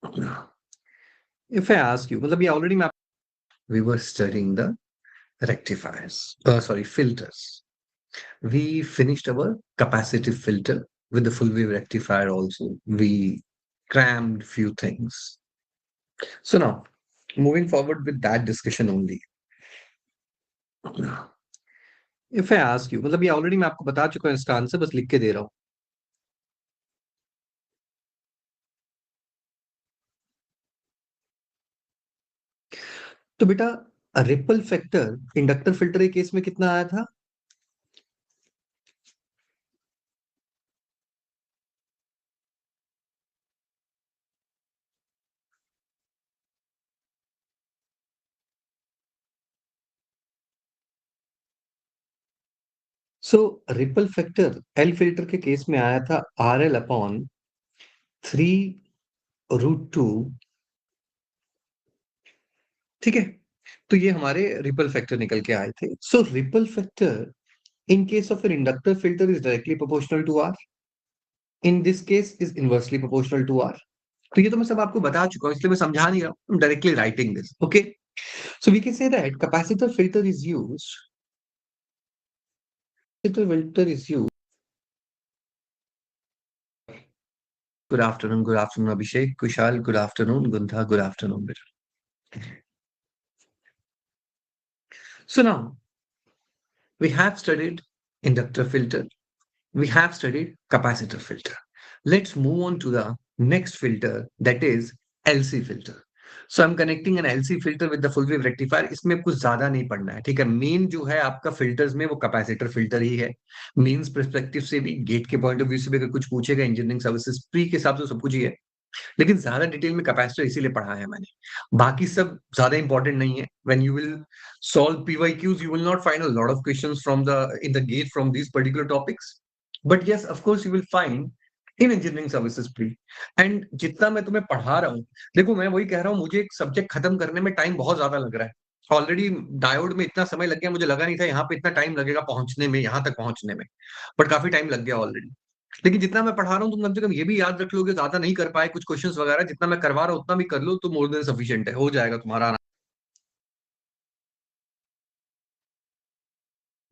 If I ask you, मतलब ये already मैं we were studying the rectifiers, sorry, filters. We finished our capacitive filter with the full wave rectifier also. We crammed few things. So now, moving forward with that discussion only. If I ask you, मतलब ये already मैं आपको बता चुका हूँ इसका answer, बस लिख के दे रहा हूँ. तो बेटा रिपल फैक्टर इंडक्टर फिल्टर के केस में कितना आया था? सो रिपल फैक्टर एल फिल्टर के केस में आया था आर एल अपॉन 3√2. ठीक है, तो ये हमारे रिपल फैक्टर निकल के आए थे. So ripple factor in case of an inductor filter is directly proportional to R. In this case is inversely proportional to R. तो ये तो मैं सब आपको बता चुका हूं, इसलिए मैं समझा नहीं रहा हूं, directly writing this. Okay, so we can say that capacitor filter is used. Capacitor filter is used. Good afternoon, Abhishek. Kushal, good afternoon. Gundha, good afternoon. So now we have studied inductor filter, we have studied capacitor filter. Let's move on to the next filter, that is LC filter. So I'm connecting an LC filter with the full wave rectifier. इसमें कुछ ज्यादा नहीं पढ़ना है, ठीक है. Main जो है आपका फिल्टर्स में वो कैपेसिटर फिल्टर ही है. मीन्स पर्सपेक्टिव से भी, गेट के पॉइंट ऑफ व्यू से भी अगर कुछ पूछेगा इंजीनियरिंग सर्विसेज प्री के हिसाब से सब कुछ ही है. लेकिन ज्यादा डिटेल में कैपेसिटर इसीलिए पढ़ा है मैंने, बाकी सब ज्यादा इंपॉर्टेंट नहीं है. When you will solve PYQs, you will not find a lot of questions from the in the gate from these particular topics. But yes, of course, you will find in engineering services pre. And जितना मैं तुम्हें पढ़ा रहा हूँ, देखो मैं वही कह रहा हूँ, मुझे एक सब्जेक्ट खत्म करने में टाइम बहुत ज्यादा लग रहा है. ऑलरेडी डायोड में इतना समय लग गया, मुझे लगा नहीं था यहाँ पे इतना टाइम लगेगा पहुंचने में, यहाँ तक पहुंचने में. बट काफी टाइम लग गया ऑलरेडी. लेकिन जितना मैं पढ़ा रहा हूँ तुम कम से कम ये भी याद रख लोगे, ज्यादा नहीं कर पाए कुछ क्वेश्चंस वगैरह, जितना मैं करवा रहा हूँ उतना भी कर लो तो मोर देन सफिशिएंट है, हो जाएगा तुम्हारा.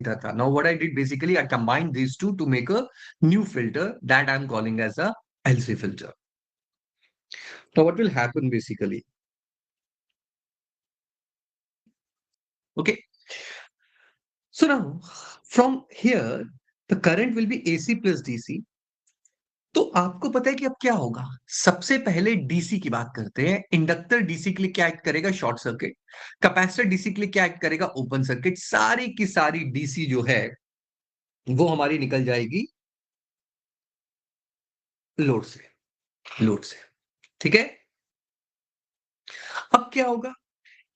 Now what I did basically, I combined these two to make a new filter that I'm calling as a LC filter. Now what will happen basically? Okay. So now from here, the current will be AC plus DC. तो आपको पता है कि अब क्या होगा. सबसे पहले डीसी की बात करते हैं. इंडक्टर डीसी के लिए क्या एक्ट करेगा? Short circuit. कैपेसिटर डीसी के लिए क्या एक्ट करेगा? Open circuit. सारी की सारी डीसी जो है वो हमारी निकल जाएगी लोड से. लोड से, ठीक है. अब क्या होगा?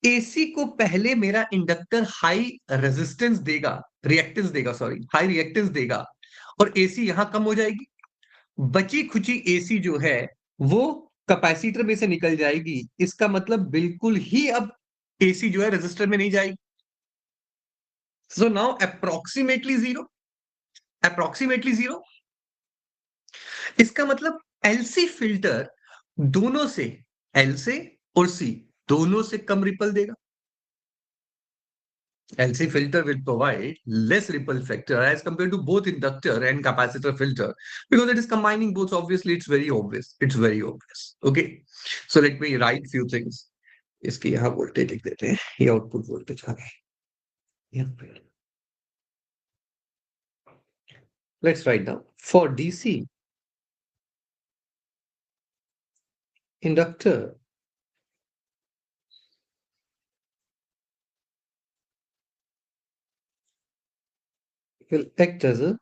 एसी को पहले मेरा इंडक्टर हाई रेजिस्टेंस देगा, रिएक्टेंस देगा, सॉरी हाई रिएक्टेंस देगा, और एसी यहां कम हो जाएगी. बची खुची एसी जो है वो कैपेसिटर में से निकल जाएगी. इसका मतलब बिल्कुल ही अब एसी जो है रेजिस्टर में नहीं जाएगी. So now approximately zero. Approximately zero. इसका मतलब एलसी फिल्टर दोनों से, एल से और सी दोनों से कम रिपल देगा. LC filter will provide less ripple factor as compared to both inductor and capacitor filter, because it is combining both. Obviously, it's very obvious. It's very obvious. Okay. So let me write few things. इसकी यहाँ voltage लिख देते हैं, ये output voltage आ गई. यहाँ पे let's write down for DC inductor will act as a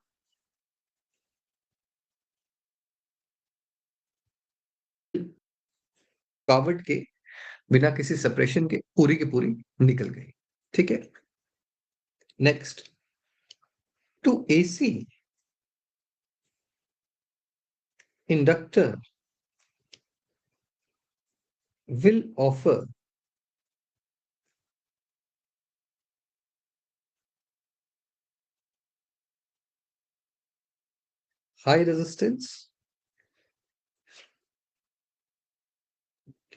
powered के बिना किसी सेपरेशन के पूरी की पूरी निकल गई. ठीक है. Next, to AC inductor will offer high resistance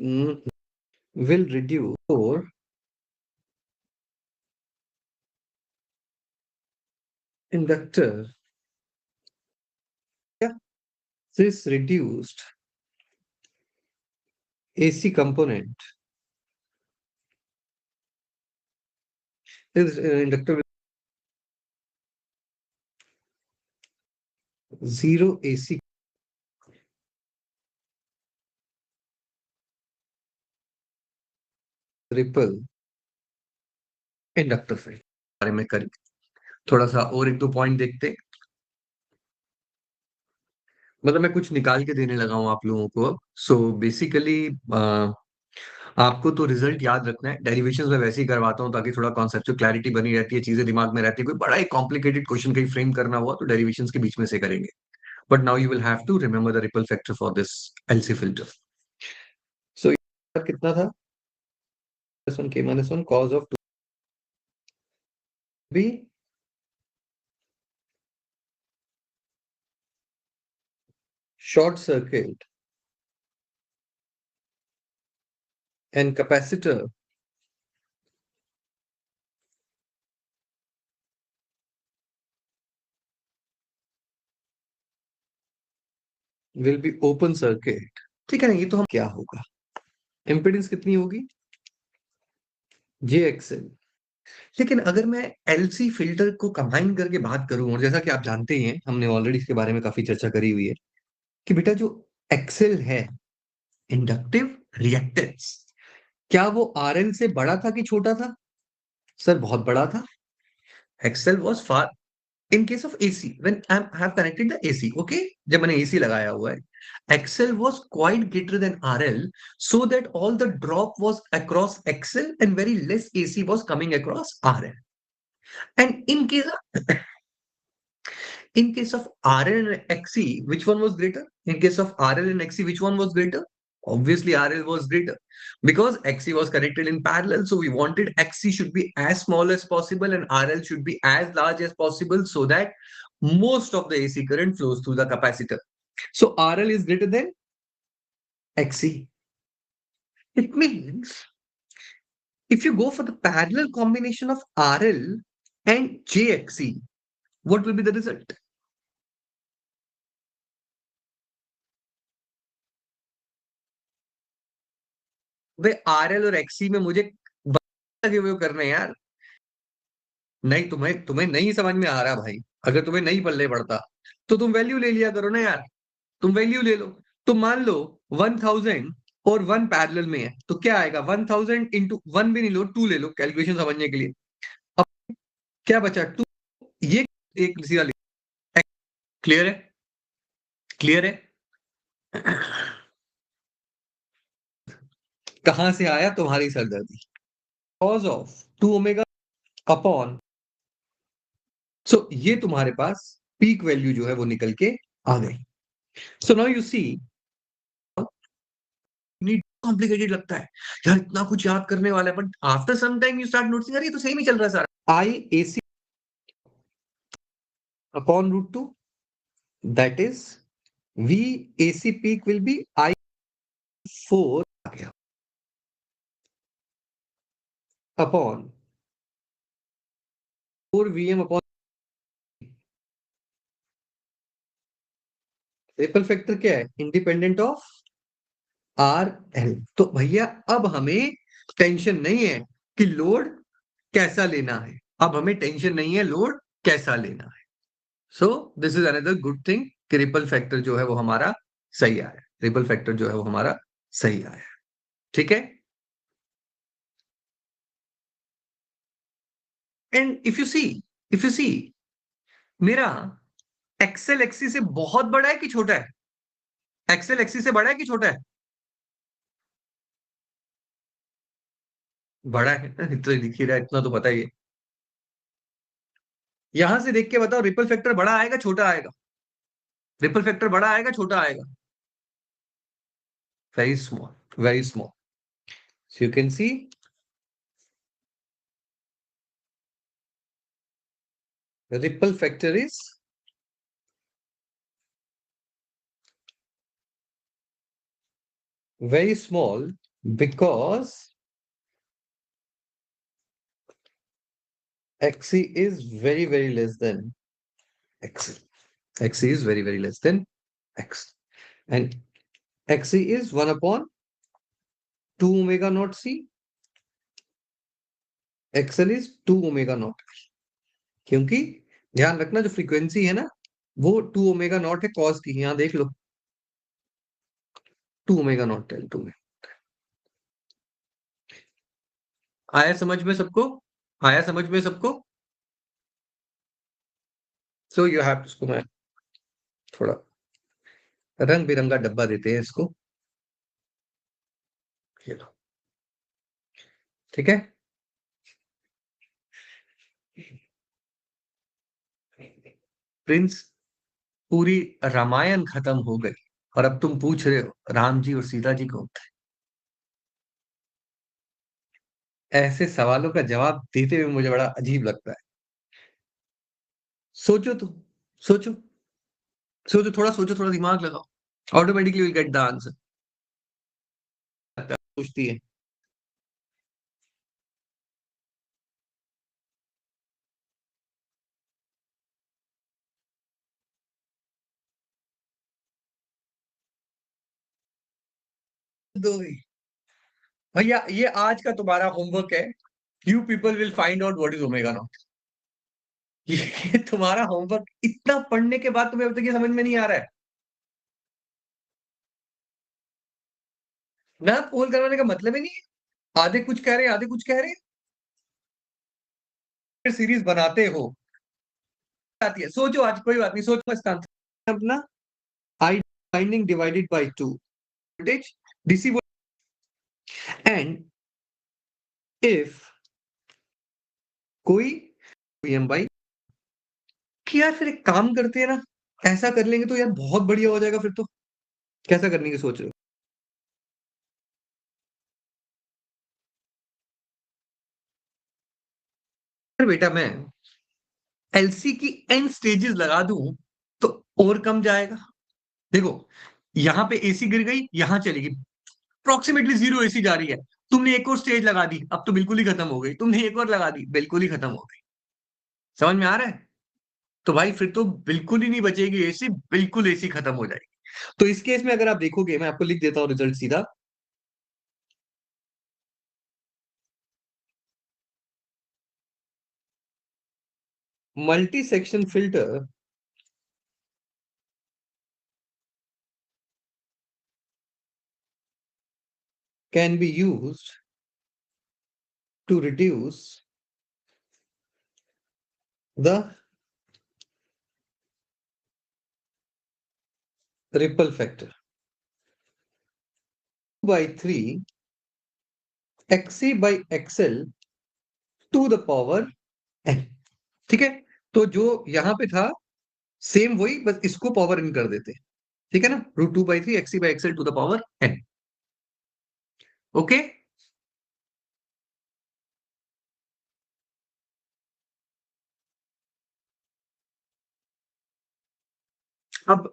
will reduce or inductor. Yeah, this reduced AC component. This inductor with zero AC ripple inductor field बारे में करें थोड़ा सा और एक दो पॉइंट देखते हैं। मतलब मैं कुछ निकाल के देने लगा हूं आप लोगों को। सो बेसिकली आपको तो रिजल्ट याद रखना है। डेरिवेशंस में वैसे ही करवाता हूँ ताकि थोड़ा कॉन्सेप्चुअल क्लैरिटी बनी रहती है, चीजें दिमाग में रहती है। कोई बड़ा ही कॉम्प्लिकेटेड क्वेश्चन कहीं फ्रेम करना हुआ तो डेरिवेशंस के बीच में से करेंगे। But now you will have to remember the ripple factor for this LC filter. So कितना था? -1 k-1 cos of 2 B short circuit and capacitor will be open circuit। ठीक है ना, ये तो हम क्या होगा, इम्पीडेंस कितनी होगी, JXL। लेकिन अगर मैं एलसी फिल्टर को कंबाइन करके बात करूं, और जैसा कि आप जानते ही हैं, हमने ऑलरेडी इसके बारे में काफी चर्चा करी हुई है कि बेटा जो एक्सेल है, इंडक्टिव रिएक्टेंस, क्या वो आरएल से बड़ा था कि छोटा था? सर बहुत बड़ा था। XL was far in case of AC, when I have connected the AC, okay, जब मैंने AC लगाया हुआ है, XL was quite greater than RL, so that all the drop was across XL and very less AC was coming across RL. And in case of RL and XC, which one was greater? In case of RL and XC, which one was greater? Obviously, RL was greater because XC was connected in parallel. So we wanted XC should be as small as possible and RL should be as large as possible so that most of the AC current flows through the capacitor. So RL is greater than XC. It means if you go for the parallel combination of RL and JXC, what will be the result? Way RL और XC में मुझे लगे हुए करने हैं यार। नहीं, तुम्हें तुम्हें नहीं समझ में आ रहा भाई। अगर तुम्हें नहीं पल्ले पड़ता तो तुम वैल्यू ले लिया करो ना यार। तुम वैल्यू ले लो। तुम मान लो 1000 और 1 पैरेलल में है तो क्या आएगा, 1000 इंटू 1 भी नहीं लो, 2 ले लो कैलकुलेशन समझने के लिए। अब क्या बचा, 2। ये एक सीधा क्लियर है? क्लियर है? कहां से आया तुम्हारी सरदर्दी? Cause of 2 omega upon. So ये तुम्हारे पास पीक वैल्यू जो है वो निकल के आ गई। So now you see, complicated लगता है यार, इतना कुछ याद करने वाला है, but after some time you start noticing अरे ये तो सही में चल रहा है सारा। I A C upon √2, that is V A C peak will be I4 आ गया upon 4 VM upon ripple factor क्या है, इंडिपेंडेंट ऑफ RL। तो भैया अब हमें टेंशन नहीं है कि लोड कैसा लेना है। अब हमें टेंशन नहीं है लोड कैसा लेना है। So this is another good thing कि रिपल फैक्टर जो है वो हमारा सही आया। रिपल फैक्टर जो है वो हमारा सही आया। ठीक है। एंड इफ यू सी मेरा एक्सेल एक्सी से बहुत बड़ा है कि छोटा है? एक्सेल एक्सी से बड़ा है कि छोटा है? बड़ा है। तो दिख ही रहा है, इतना तो पता ही है। यहां से देख के बताओ रिपल फैक्टर बड़ा आएगा छोटा आएगा? रिपल फैक्टर बड़ा आएगा छोटा आएगा? Very small, very small. So you can see ripple factor is very small Because XC is very, very less than XC. XC is very, very less than X. And XC is 1 upon 2 omega naught C. XL is 2 omega naught. क्योंकि ध्यान रखना जो frequency है ना वो 2 omega naught है cos की, यहां देख लो 2 ओमेगा नॉट टेल 2 में। आया समझ में सबको? आया समझ में सबको? सो यू हैव, इसको मैं थोड़ा रंग बिरंगा डब्बा देते हैं इसको, ये लो, ठीक है। प्रिंस, पूरी रामायण खत्म हो गई और अब तुम पूछ रहे हो राम जी और सीता जी कौन थे। ऐसे सवालों का जवाब देते हुए मुझे बड़ा अजीब लगता है। सोचो तो, सोचो, सोचो, थोड़ा सोचो, थोड़ा दिमाग लगाओ, automatically will get the answer. पूछती है दो ही। भैया ये आज का तुम्हारा होमवर्क है, you people will find out what is omega naught. ये तुम्हारा होमवर्क, इतना पढ़ने के बाद तुम्हें अब तक ये समझ में नहीं आ रहा है ना? पोल करवाने का मतलब ही नहीं है, आधे कुछ कह रहे हैं आधे कुछ कह रहे हैं, फिर सीरीज बनाते हो। आती है, सोचो, आज कोई बात नहीं, सोचो इसका आंसर अपना। I binding divided by 2 voltage DC and if कोई एम बाई, यार फिर एक काम करते हैं ना, ऐसा कर लेंगे तो यार बहुत बढ़िया हो जाएगा फिर तो। कैसा करने की सोच रहे हो? फिर बेटा मैं एलसी की एन स्टेजेस लगा दूं तो और कम जाएगा। देखो, यहां पे एसी गिर गई, यहां चलेगी, अप्रोक्सीमेटली जीरो एसी जा रही है। तुमने एक और स्टेज लगा दी, अब तो बिल्कुल ही खत्म हो गई। तुमने एक और लगा दी, बिल्कुल ही खत्म हो गई। समझ में आ रहा है? तो भाई फिर तो बिल्कुल ही नहीं बचेगी एसी, बिल्कुल एसी खत्म हो जाएगी। तो इस केस में अगर आप देखोगे, मैं आपको लिख देता हूं रिजल्ट सीधा। Multi section filter can be used to reduce the ripple factor by 3 XC by XL to the power n। ठीक है, तो जो यहां पे था सेम वही, बस इसको पावर इन कर देते। ठीक है ना, √2/3 XC by XL to the power n। Okay, अब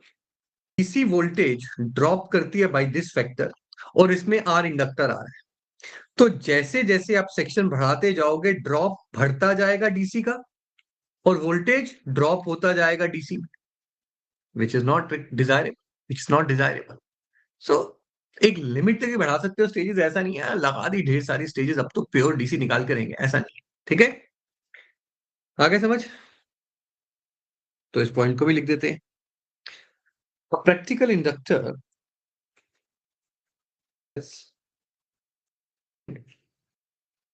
इसी वोल्टेज ड्रॉप करती है बाय दिस फैक्टर, और इसमें आर इंडक्टर आ रहा है। तो जैसे जैसे आप सेक्शन बढ़ाते जाओगे ड्रॉप बढ़ता जाएगा डीसी का, और वोल्टेज ड्रॉप होता जाएगा डीसी में, which is not desirable, which is not desirable. So एक लिमिट तक ही बढ़ा सकते हो स्टेजेस, ऐसा नहीं है लगा दी ढेर सारी स्टेजेस अब तो प्योर डीसी निकाल करेंगे, ऐसा नहीं है। ठीक है, आगे समझ? तो इस पॉइंट को भी लिख देते हैं। Practical inductor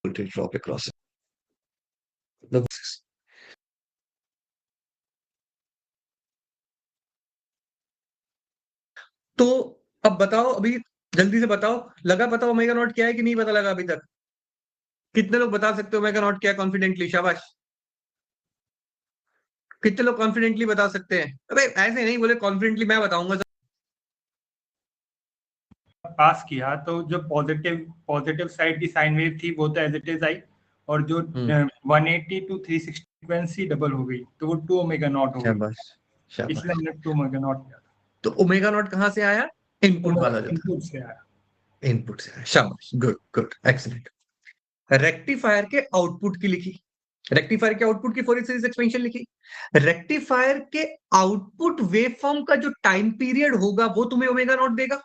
voltage drop across the, तो अब बताओ, अभी जल्दी से बताओ, लगा पता ओमेगा नॉट क्या है कि नहीं पता लगा अभी तक? कितने लोग बता सकते हो ओमेगा नॉट क्या है कॉन्फिडेंटली? शाबाश। कितने लोग कॉन्फिडेंटली बता सकते हैं? अबे ऐसे नहीं बोले, कॉन्फिडेंटली मैं बताऊंगा। पास किया तो जो पॉजिटिव पॉजिटिव साइड की साइन वेव थी वो तो एज इट इज आई, और जो 180 टू 360 फ्रीक्वेंसी डबल हो गई तो वो 2 ओमेगा नॉट हो गई, शाबाश, इसलिए शाबाश। हमने 2 ओमेगा नॉट किया था। तो ओमेगा नॉट कहां से आया? इनपुट वाला जो था। इनपुट से आया। इनपुट से आया, शाबाश, गुड गुड, एक्सीलेंट। रेक्टिफायर के आउटपुट की लिखी, रेक्टिफायर के आउटपुट की फोरियर सीरीज एक्सपेंशन लिखी। रेक्टिफायर के आउटपुट वेवफॉर्म का जो टाइम पीरियड होगा वो तुम्हें ओमेगा नॉट देगा,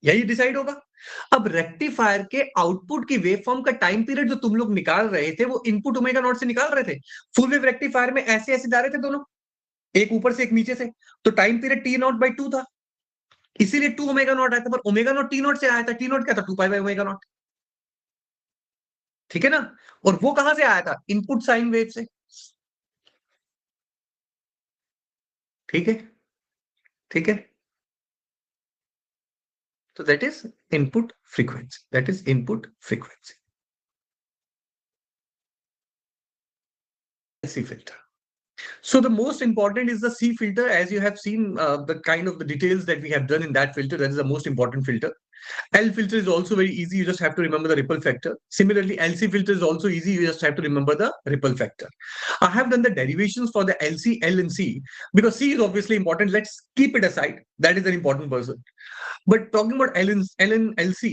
यही डिसाइड होगा। अब रेक्टिफायर के आउटपुट की वेवफॉर्म का टाइम पीरियड जो तुम लोग निकाल रहे थे वो इनपुट ओमेगा नॉट से निकाल रहे थे। फुल वेव रेक्टिफायर में ऐसे ऐसे जा रहे थे दोनों, एक ऊपर से एक नीचे से, तो time period T not by two था, इसीलिए टू ओमेगा नॉट आया था। पर ओमेगा नॉट टी नॉट से आया था, टी नॉट क्या था, two pi by omega naught, ठीक है ना। और वो कहां से आया था, इनपुट साइन वेव से, ठीक है, ठीक है। तो that is input frequency, that is input frequency, C filter. So the most important is the C filter. As you have seen, the kind of the details that we have done in that filter, that is the most important filter. L filter is also very easy. You just have to remember the ripple factor. Similarly, LC filter is also easy. You just have to remember the ripple factor. I have done the derivations for the LC, L, and C because C is obviously important. Let's keep it aside. That is an important person. But talking about L and LC,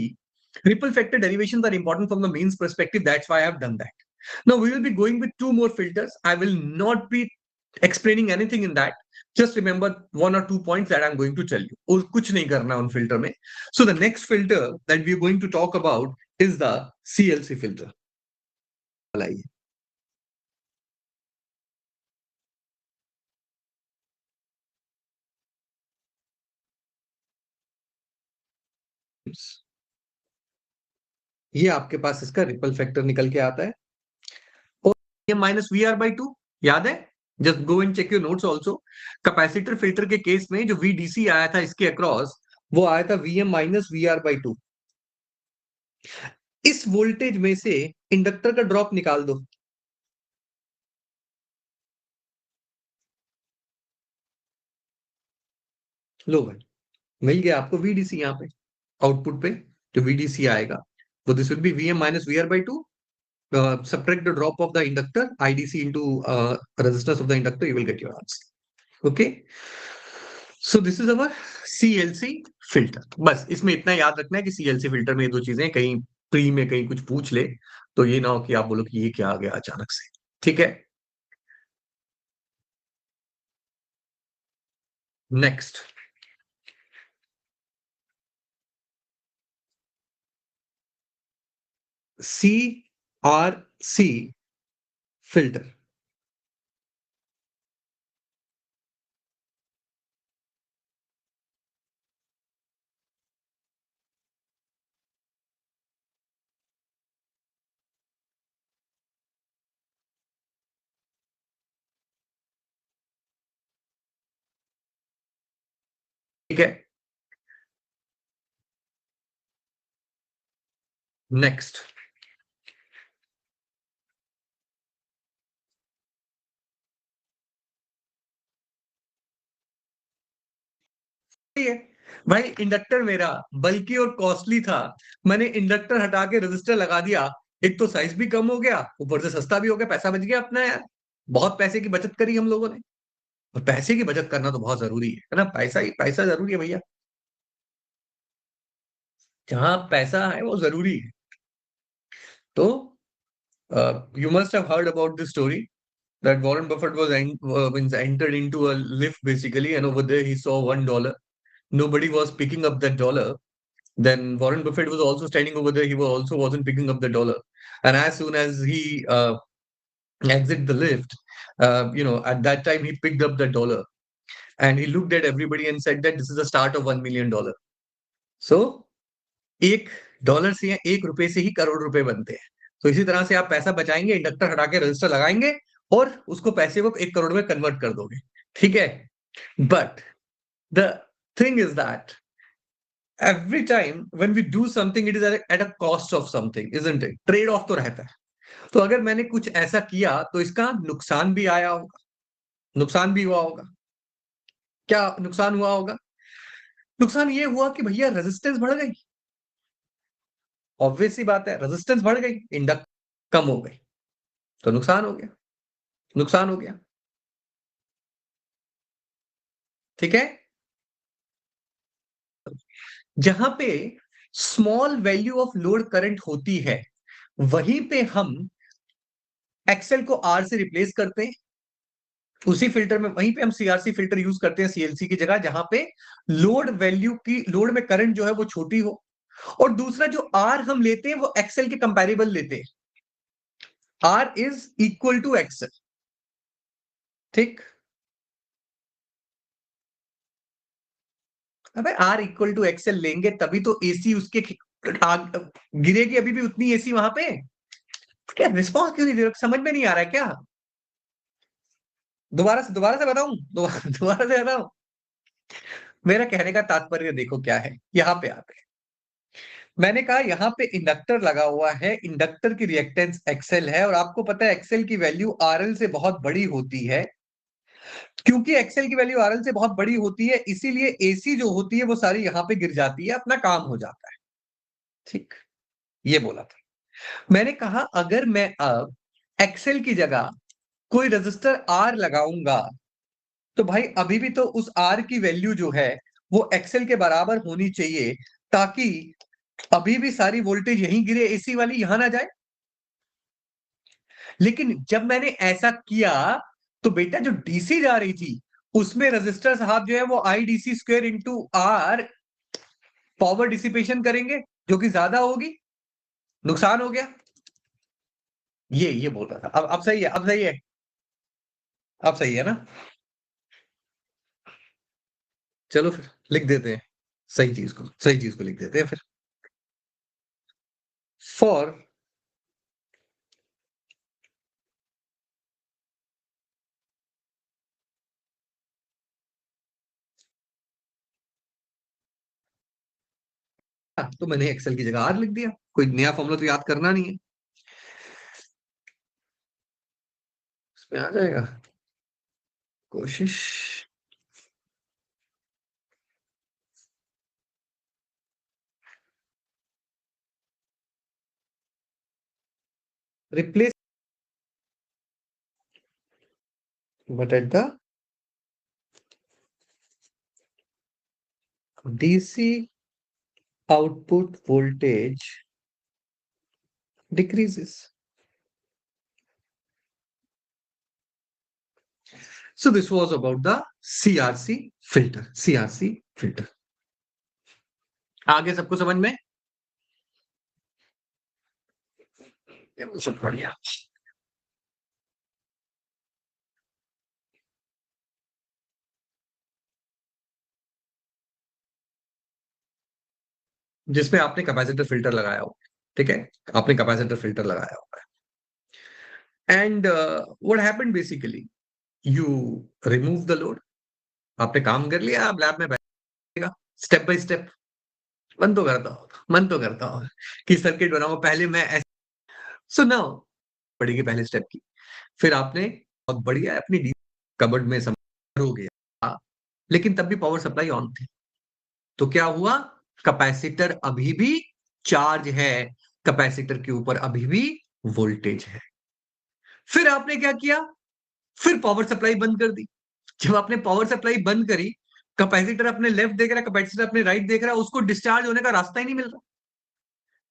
ripple factor derivations are important from the mains perspective. That's why I have done that. Now we will be going with two more filters. I will not be explaining anything in that. Just remember one or 2 points that I'm going to tell you. और कुछ नहीं करना उन filter में. So the next filter that we're going to talk about is the CLC filter. लाइए. ये आपके पास इसका रिपल फैक्टर निकल के आता है, और ये minus V R by two, याद है, just go and check your notes also. Capacitor filter के केस में जो वीडीसी आया था इसके अक्रॉस, वो आया था VM minus V R by two. इस वोल्टेज में से इंडक्टर का ड्रॉप निकाल दो, लो भाई, मिल गया आपको वीडीसी यहाँ पे आउटपुट पे, जो वीडीसी आएगा वो this will be VM minus V R by two, subtract the drop of the inductor IDC into resistance of the inductor, you will get your answer. Okay, so this is our CLC filter. बस इसमें इतना याद रखना है कि CLC filter में ये दो चीजें, कहीं प्री में कहीं कुछ पूछ ले तो ये ना हो कि आप बोलो कि ये क्या आ गया अचानक से, ठीक है। Next, CRC filter. ठीक है, नेक्स्ट, है भाई, इंडक्टर मेरा बल्कि और कॉस्टली था, मैंने इंडक्टर हटा के रेजिस्टर लगा दिया, एक तो साइज भी कम हो गया, ऊपर से सस्ता भी हो गया, पैसा बच गया अपना यार। बहुत पैसे की बचत करी हम लोगों ने, और पैसे की बचत करना तो बहुत जरूरी है ना, पैसा ही पैसा जरूरी है भैया, जहां पैसा है वो जरूरी है। तो you must have heard about this story that Warren Buffett was entered into a lift basically, and over there he saw $1. Nobody was picking up that dollar. Then Warren Buffett was also standing over there. He was also wasn't picking up the dollar. And as soon as he exit the lift, at that time he picked up the dollar and he looked at everybody and said that this is the start of $1 million. So एक dollar से या एक रुपए से ही करोड़ रुपए बनते हैं। तो इसी तरह से आप पैसा बचाएंगे, इंडक्टर हटा के रजिस्टर लगाएंगे और उसको पैसे को 1 करोड़ में कन्वर्ट कर दोगे, ठीक है। But the thing is that every time when we do something it is at a cost of something, isn't it? Trade off तो रहता है। तो अगर मैंने कुछ ऐसा किया तो इसका नुकसान भी आया होगा, नुकसान भी हुआ होगा। क्या नुकसान हुआ होगा? नुकसान ये हुआ कि भैया रेजिस्टेंस बढ़ गई, ऑब्वियस सी बात है, रेजिस्टेंस बढ़ गई, इंडक्ट कम हो गई, तो नुकसान हो गया, नुकसान हो गया, ठीक है। जहां पे small value of load current होती है, वहीं पे हम एक्सेल को आर से रिप्लेस करते हैं। उसी फिल्टर में वहीं पे हम सीआरसी फिल्टर यूज करते हैं सीएलसी की जगह, जहां पे लोड वैल्यू की, लोड में करंट जो है वो छोटी हो। और दूसरा जो आर हम लेते हैं वो एक्सेल के कंपैरेबल लेते हैं, R is equal to XL. ठीक, अबे आर इक्वल टू एक्सेल लेंगे तभी तो एसी उसके गिरेगी, अभी भी उतनी एसी वहां पे। क्या रिस्पॉन्स क्यों नहीं दे रहे, समझ में नहीं आ रहा है क्या? दोबारा से बताऊं, दोबारा से बताऊं। मेरा कहने का तात्पर्य देखो क्या है, यहां पे आते हैं। मैंने कहा यहां पे इंडक्टर लगा हुआ है, इंडक्टर की रिएक्टेंस एक्सेल है, और आपको पता है एक्सेल की वैल्यू आरएल से बहुत बड़ी होती है। क्योंकि एक्सेल की वैल्यू आरएल से बहुत बड़ी होती है, इसीलिए एसी जो होती है वो सारी यहां पे गिर जाती है, अपना काम हो जाता है। ठीक, ये बोला था। मैंने कहा अगर मैं अब एक्सेल की जगह कोई रजिस्टर आर लगाऊंगा, तो भाई अभी भी तो उस आर की वैल्यू जो है वो एक्सेल के बराबर होनी चाहिए, ताकि अभी भी सारी वोल्टेज यहीं गिरे, एसी वाली यहां ना जाए। लेकिन जब मैंने ऐसा किया तो बेटा जो डीसी जा रही थी उसमें रजिस्टर साहब जो है वो I DC square into R power dissipation करेंगे, जो कि ज्यादा होगी, नुकसान हो गया। ये बोल रहा था। अब सही है, अब सही है, अब सही है ना? चलो फिर लिख देते हैं, सही चीज को लिख देते हैं फिर। फॉर तो मैंने एक्सेल की जगह आर लिख दिया, कोई नया फॉर्मूला तो याद करना नहीं है, इसमें आ जाएगा। कोशिश। Replace but at the DC output voltage decreases. So this was about the CRC filter. CRC filter. आगे सबको समझ में? सब बढ़िया। जिसमें आपने कैपेसिटर फिल्टर लगाया हो, ठीक है, आपने कैपेसिटर फिल्टर लगाया होगा। And what happened basically, you remove the load. आपने काम कर लिया, आप लैब में बैठेगा, स्टेप बाय स्टेप मन तो करता हो कि सर्किट बनाओ, पहले मैं ऐसे सुनाओ पड़ेगी पहले स्टेप की। फिर आपने बहुत बढ़िया अपनी कबर्ड में समर हो गया, लेकिन तब भी पावर सप्लाई ऑन थी। तो क्या हुआ, कैपेसिटर अभी भी चार्ज है, कैपेसिटर के ऊपर अभी भी वोल्टेज है। फिर आपने क्या किया, फिर पावर सप्लाई बंद कर दी। जब आपने पावर सप्लाई बंद करी, कैपेसिटर अपने लेफ्ट देख रहा है, कैपेसिटर अपने राइट देख रहा है, उसको डिस्चार्ज होने का रास्ता ही नहीं मिल रहा।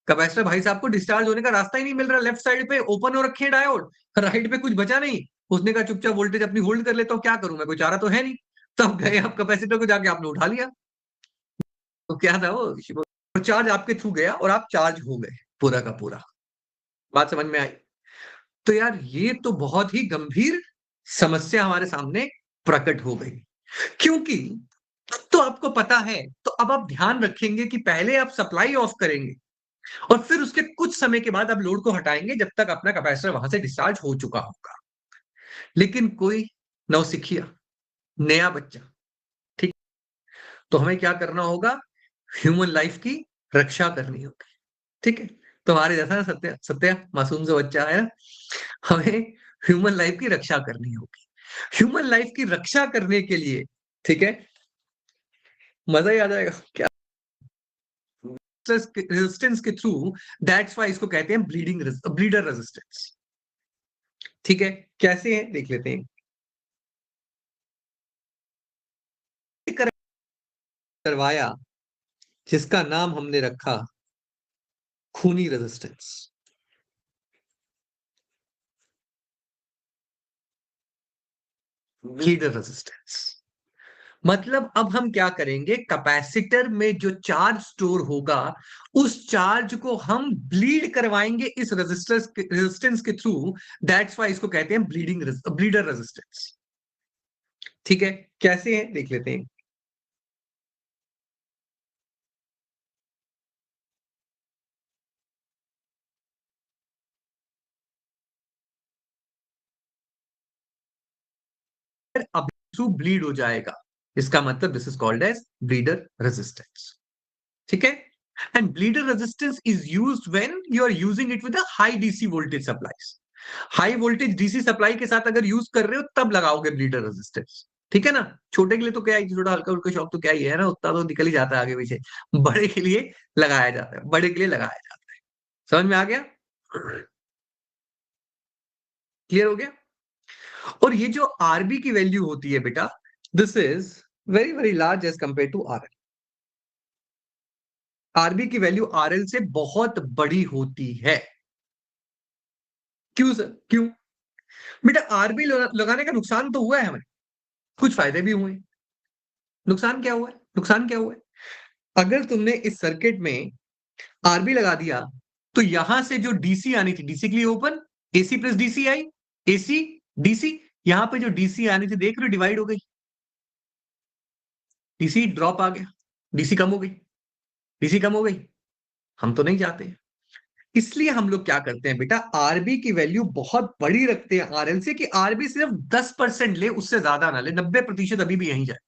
कैपेसिटर भाई साहब को डिस्चार्ज होने का रास्ता ही नहीं मिल रहा, लेफ्ट साइड पे ओपन हो रखे हैं डायोड, राइट पे कुछ बचा नहीं। उसने कहा चुपचाप वोल्टेज अपनी होल्ड कर लेता हूं, क्या करूं मैं, कोई चारा तो है नहीं। तब गए आप कैपेसिटर को जाके आपने उठा लिया। तो क्या था वो चार्ज आपके थ्रू गया और आप चार्ज हो गए पूरा का पूरा। बात समझ में आई? तो यार ये तो बहुत ही गंभीर समस्या हमारे सामने प्रकट हो गई, क्योंकि तो आपको पता है, तो अब आप ध्यान रखेंगे कि पहले आप सप्लाई ऑफ करेंगे और फिर उसके कुछ समय के बाद आप लोड को हटाएंगे, जब तक अपना कैपेसिटर वहां से डिस्चार्ज हो चुका होगा। लेकिन कोई नौसिखिया, नया बच्चा, ठीक, तो हमें क्या करना होगा, ह्यूमन लाइफ की रक्षा करनी होगी। ठीक है, तुम्हारे जैसा ना सत्या, सत्या मासूम सा बच्चा है ना, हमें ह्यूमन लाइफ की रक्षा करनी होगी। ह्यूमन लाइफ की रक्षा करने के लिए, ठीक है, मजा ही आ जाएगा क्या, रेजिस्टेंस के थ्रू, दैट्स वाई इसको कहते हैं ब्लीडर रेजिस्टेंस। ठीक है, कैसे है देख लेते हैं। करवाया, जिसका नाम हमने रखा खूनी रेजिस्टेंस, ब्लीडर रेजिस्टेंस। मतलब अब हम क्या करेंगे, कैपेसिटर में जो चार्ज स्टोर होगा उस चार्ज को हम ब्लीड करवाएंगे इस रेजिस्टेंस के थ्रू। दैट्स वाई इसको कहते हैं ब्लीडर रेजिस्टेंस। ठीक है, कैसे है देख लेते हैं। अब थ्रू ब्लीड हो जाएगा, इसका मतलब this is called as bleeder resistance. ठीक है, and bleeder resistance is used when you are using it with a high DC voltage supplies. High voltage DC supply के साथ अगर यूज कर रहे हो तब लगाओगे ब्लीडर रेजिस्टेंस। ठीक है ना, छोटे के लिए तो क्या है, छोटा हल्का उल्का शॉक तो क्या ही है ना, उतना तो निकल ही जाता है आगे पीछे। बड़े के लिए लगाया जाता है, बड़े के लिए लगाया जाता है। समझ में आ गया, क्लियर हो गया। और ये जो आरबी की वैल्यू होती है बेटा, this is very very large as compare to RL. RB की वैल्यू आरएल से बहुत बड़ी होती है। क्यों सर, क्यों? बेटा आरबी लगाने का नुकसान तो हुआ है हमें, कुछ फायदे भी हुए। नुकसान क्या हुआ है, नुकसान क्या हुआ है? अगर तुमने इस सर्किट में आरबी लगा दिया तो यहां से जो डीसी आनी थी, डीसी के लिए ओपन, एसी प्लस डीसी आई, एसी डीसी, यहां पे जो डीसी आनी थी देख रहे हो डिवाइड हो गई, डीसी ड्रॉप आ गया, डीसी कम हो गई, डीसी कम हो गई। हम तो नहीं चाहते, इसलिए हम लोग क्या करते हैं बेटा, आरबी की वैल्यू बहुत बड़ी रखते हैं आरएल से, कि आरबी सिर्फ 10% ले, उससे ज्यादा ना ले, 90% अभी भी यहीं जाए।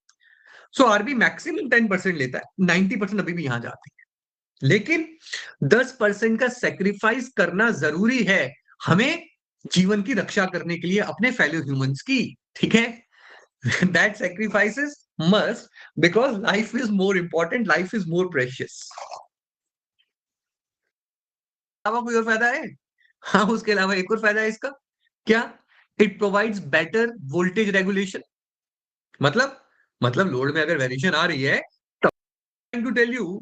सो आरबी मैक्सिमम 10% लेता है, 90% अभी भी यहां जाती है। लेकिन 10% का सेक्रीफाइस करना जरूरी है हमें, जीवन की रक्षा करने के लिए अपने फेलो ह्यूमंस की। ठीक है, that sacrifices must, because life is more important, life is more precious. अलावा कोई और फायदा है? हाँ, उसके अलावा एक और फायदा है इसका। क्या? It provides better voltage regulation. मतलब लोड में अगर वेरिएशन आ रही है टू टेल यू,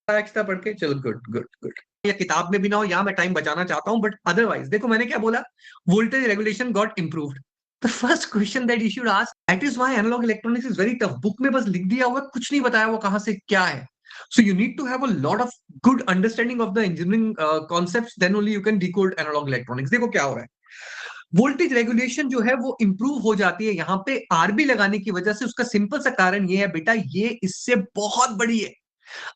एक्स्ट्रा पढ़ के चलो, गुड गुड गुड, या किताब में भी ना हो, या मैं टाइम बचाना चाहता हूं, बट अदरवाइज देखो मैंने क्या बोला, voltage regulation got improved. The first question that you should ask, that is why analogue electronics is very tough. Book में बस लिख दिया हुआ, कुछ नहीं बताया वो कहां से क्या है। So you need to have a lot of good understanding of the engineering concepts, then only you can decode analog electronics. देखो क्या हो रहा है, वोल्टेज रेगुलेशन जो है वो इंप्रूव हो जाती है यहाँ पे आरबी लगाने की वजह से। उसका सिंपल सा कारण ये है बेटा, ये इससे बहुत बड़ी है।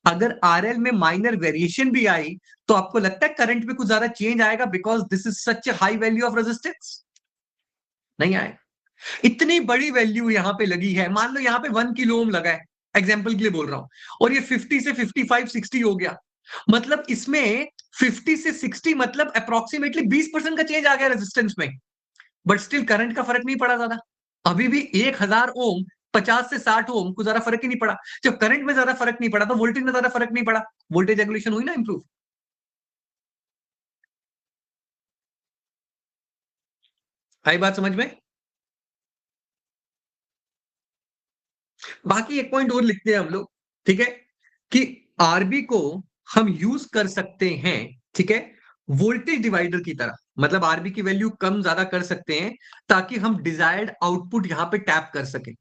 अगर आरएल में माइनर वेरिएशन भी आई तो आपको लगता है करंट में कुछ ज्यादा चेंज आएगा, because this is such A high value of resistance? नहीं आएगा। इतनी बड़ी वैल्यू यहां पे लगी है, मान लो यहां पे 1 किलो ओम लगा है, एग्जाम्पल के लिए बोल रहा हूं, और ये 50 से 55 60 हो गया, मतलब इसमें 50 से 60 मतलब अप्रोक्सीमेटली 20% का चेंज आ गया रेजिस्टेंस में। बट स्टिल करंट का फर्क नहीं पड़ा ज्यादा, अभी भी 1000 ओम 50 से 60 ओम को ज्यादा फर्क ही नहीं पड़ा। जब करंट में ज्यादा फर्क नहीं पड़ा तो वोल्टेज में ज्यादा फर्क नहीं पड़ा, वोल्टेज रेगुलेशन हुई ना इंप्रूव। आई बात समझ में? बाकी एक पॉइंट और लिखते हैं हम लोग, ठीक है, कि आरबी को हम यूज कर सकते हैं, ठीक है, वोल्टेज डिवाइडर की तरह। मतलब आरबी की वैल्यू कम ज्यादा कर सकते हैं ताकि हम डिजायर्ड आउटपुट यहां पे टैप कर सके।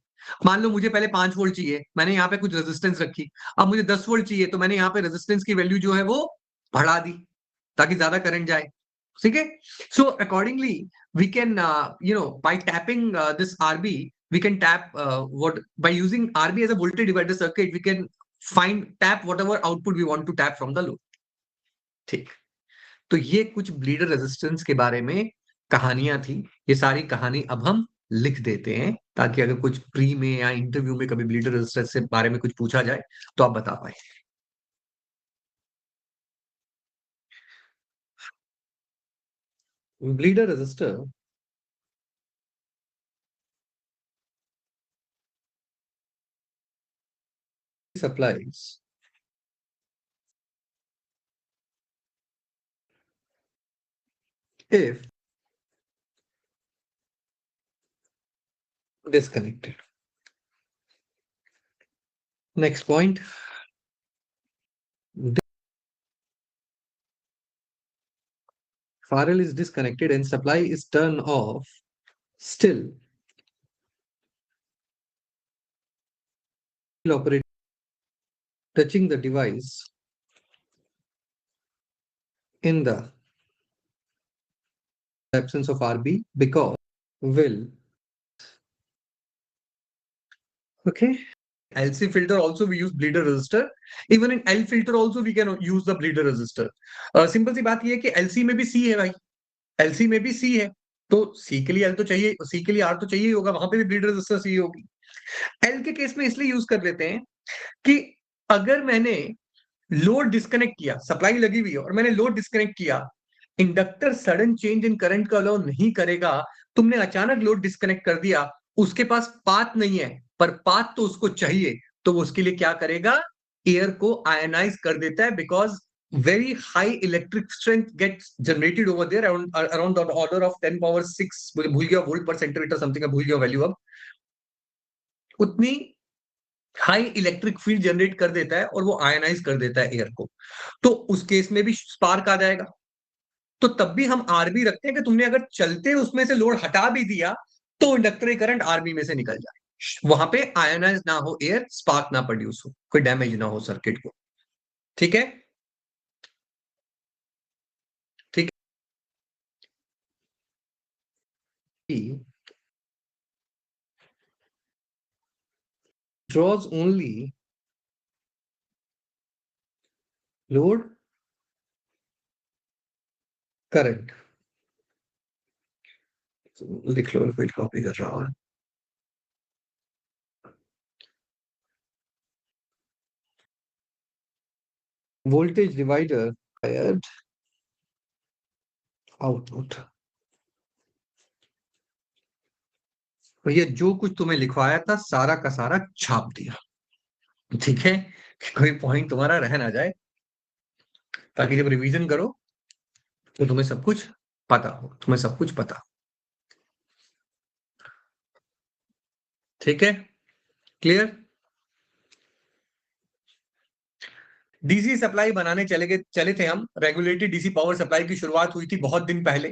मान लो मुझे पहले 5 वोल्ट चाहिए, मैंने यहाँ पे कुछ रेजिस्टेंस रखी। अब मुझे 10 वोल्ट चाहिए तो मैंने यहाँ पे रेजिस्टेंस की वैल्यू जो है वो बढ़ा दी ताकि ज्यादा करंट जाए। ठीक है, so accordingly we can by tapping this RB, we can tap what by using RB as a voltage divider circuit, we can find tap whatever output we want to tap from the load। ठीक, तो ये कुछ bleeder resistance के बारे में कहानियां थी। ये सारी कहानी अब हम लिख देते हैं ताकि अगर कुछ प्री में या इंटरव्यू में कभी ब्लीडर रेजिस्टेंस के बारे में कुछ पूछा जाए तो आप बता पाए। Bleeder resistor supplies if disconnected। Next point, RL is disconnected and supply is turned off, still operate, touching the device in the absence of RB because will. Okay. LC filter also we use bleeder resistor. Even in L filter also we can use the bleeder resistor. Simple सी बात ये है कि LC में भी C है भाई, LC में भी C है, तो C के लिए L तो चाहिए, C के लिए R तो चाहिए ही होगा, वहां पे भी bleeder resistor C होगी. L के केस में इसलिए यूज कर लेते हैं कि अगर मैंने लोड डिस्कनेक्ट किया, सप्लाई लगी हुई है और मैंने लोड डिस्कनेक्ट किया, inductor sudden change in current का अलाउ नहीं करेगा. तुमने अचानक लोड डिस्कनेक्ट कर दिया, उसके पास पाथ नहीं है, पर पाथ तो उसको चाहिए, तो वो उसके लिए क्या करेगा, एयर को आयनाइज कर देता है, because very high electric strength gets generated over there around the order of 10 power 6, भूल गया वोल्ट पर सेंटीमीटर समथिंग, भूल गया वैल्यू अब, उतनी हाई इलेक्ट्रिक फील्ड जनरेट कर देता है और वो आयनाइज कर देता है एयर को. तो उस केस में भी स्पार्क आ जाएगा. तो तब भी हम आरबी रखते हैं कि तुमने अगर चलते उसमें से लोड हटा भी दिया तो इंडक्टर करंट आरबी में से निकल जाए, वहां पे आयनाइज ना हो एयर, स्पार्क ना प्रोड्यूस हो, कोई डैमेज ना हो सर्किट को. ठीक है, ठीक है. draws only load current. लिख लो, फिर कॉपी कर रहा हूं. Voltage divider output. भैया जो कुछ तुम्हें लिखवाया था सारा का सारा छाप दिया. ठीक है, कोई पॉइंट तुम्हारा रह ना जाए, ताकि जब रिवीजन करो तो तुम्हें सब कुछ पता हो, तुम्हें सब कुछ पता. ठीक है, क्लियर. डीसी सप्लाई बनाने चले थे हम. रेगुलेटेड डीसी पावर सप्लाई की शुरुआत हुई थी बहुत दिन पहले.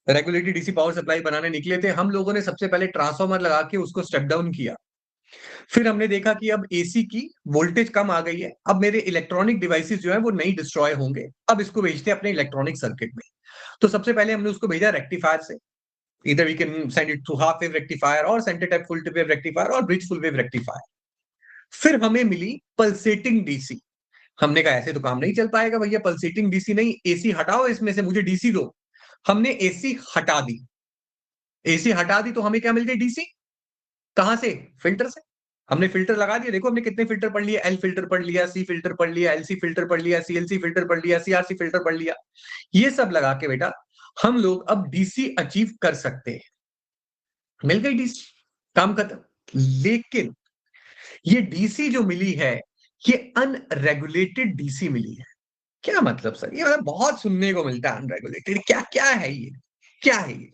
रेगुलेटेड डीसी पावर सप्लाई बनाने निकले थे हम लोगों ने. सबसे पहले ट्रांसफार्मर लगा के उसको स्टेप डाउन किया. फिर हमने देखा कि अब एसी की वोल्टेज कम आ गई है, अब मेरे इलेक्ट्रॉनिक डिवाइसेस जो है वो नहीं डिस्ट्रॉय होंगे, अब इसको भेजते हैं अपने इलेक्ट्रॉनिक सर्किट में. तो सबसे पहले हमने उसको भेजा रेक्टिफायर से. Either we can send it through half wave rectifier or center type full wave rectifier or bridge full wave rectifier. फिर हमें मिली पल्सेटिंग डीसी. हमने कहा ऐसे तो काम नहीं चल पाएगा भैया, पल्सेटिंग डीसी नहीं, एसी हटाओ इसमें से, मुझे डीसी दो. हमने एसी हटा दी. एसी हटा दी तो हमें क्या मिल गई, डीसी. कहां से, फिल्टर से. हमने फिल्टर लगा दिया. देखो हमने कितने फिल्टर पढ़ लिए, एल फिल्टर पढ़ लिया, सी फिल्टर पढ़ लिया, एलसी फिल्टर पढ़ लिया, सीएलसी फिल्टर पढ़ लिया, सीआरसी फिल्टर पढ़ लिया. ये सब लगा के बेटा हम लोग अब डीसी अचीव कर सकते हैं. मिल गई डीसी, काम खत्म. लेकिन ये डीसी जो मिली है ये अनरेगुलेटेड डीसी मिली है. क्या मतलब सर, ये मतलब बहुत सुनने को मिलता है अनरेगुलेटेड. क्या क्या है ये, क्या है ये.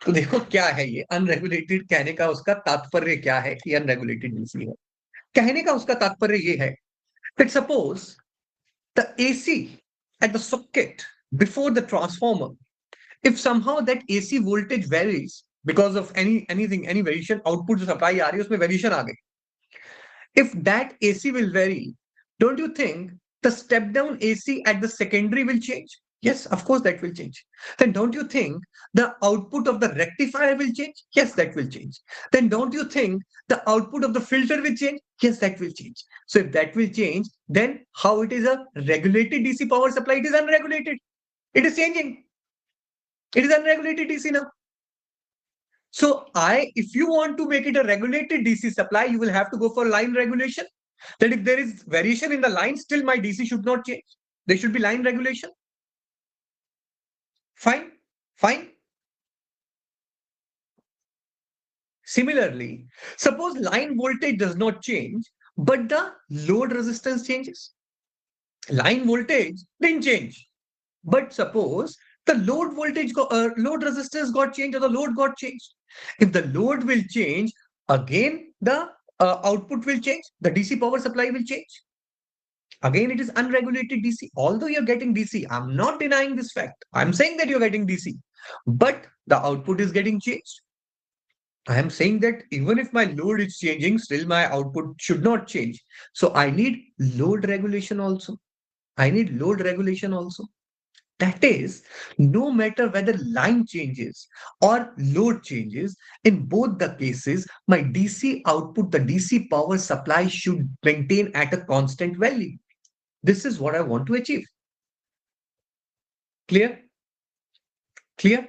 तो देखो क्या है ये अनरेगुलेटेड. कहने का उसका तात्पर्य क्या है कि अनरेगुलेटेड डीसी है. कहने का उसका तात्पर्य ये है that suppose the AC at the socket before the transformer, if somehow that AC voltage varies because of any variation, output जो supply आ रही है उसमें variation आ गई, if that AC will vary, don't you think the step down AC at the secondary will change? Yes, of course that will change. Then don't you think the output of the rectifier will change? Yes, that will change. Then don't you think the output of the filter will change? Yes, that will change. So if that will change, then how it is a regulated DC power supply? It is unregulated. It is changing. It is unregulated DC now. So if you want to make it a regulated DC supply, you will have to go for line regulation. That if there is variation in the line, still my DC should not change. There should be line regulation. Fine, fine. Similarly, suppose line voltage does not change, but the load resistance changes. Line voltage didn't change, but suppose the load voltage, load resistance got changed or the load got changed. If the load will change, again the output will change, the DC power supply will change. Again, it is unregulated DC. Although you're getting DC, I'm not denying this fact. I'm saying that you're getting DC, but the output is getting changed. I am saying that even if my load is changing, still my output should not change. So I need load regulation also. I need load regulation also. That is, no matter whether line changes or load changes, in both the cases, my DC output, the DC power supply should maintain at a constant value. This is what I want to achieve. Clear? Clear?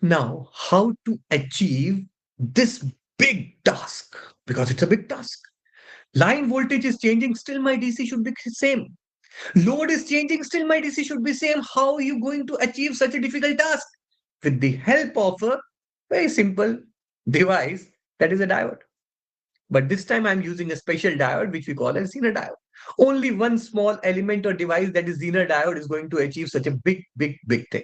Now, how to achieve this big task? Because it's a big task. Line voltage is changing, still my DC should be same. Load is changing, still my DC should be same. How are you going to achieve such a difficult task? With the help of a very simple device, that is a diode. But this time I'm using a special diode, which we call as Zener diode. Only one small element or device, that is Zener diode, is going to achieve such a big thing.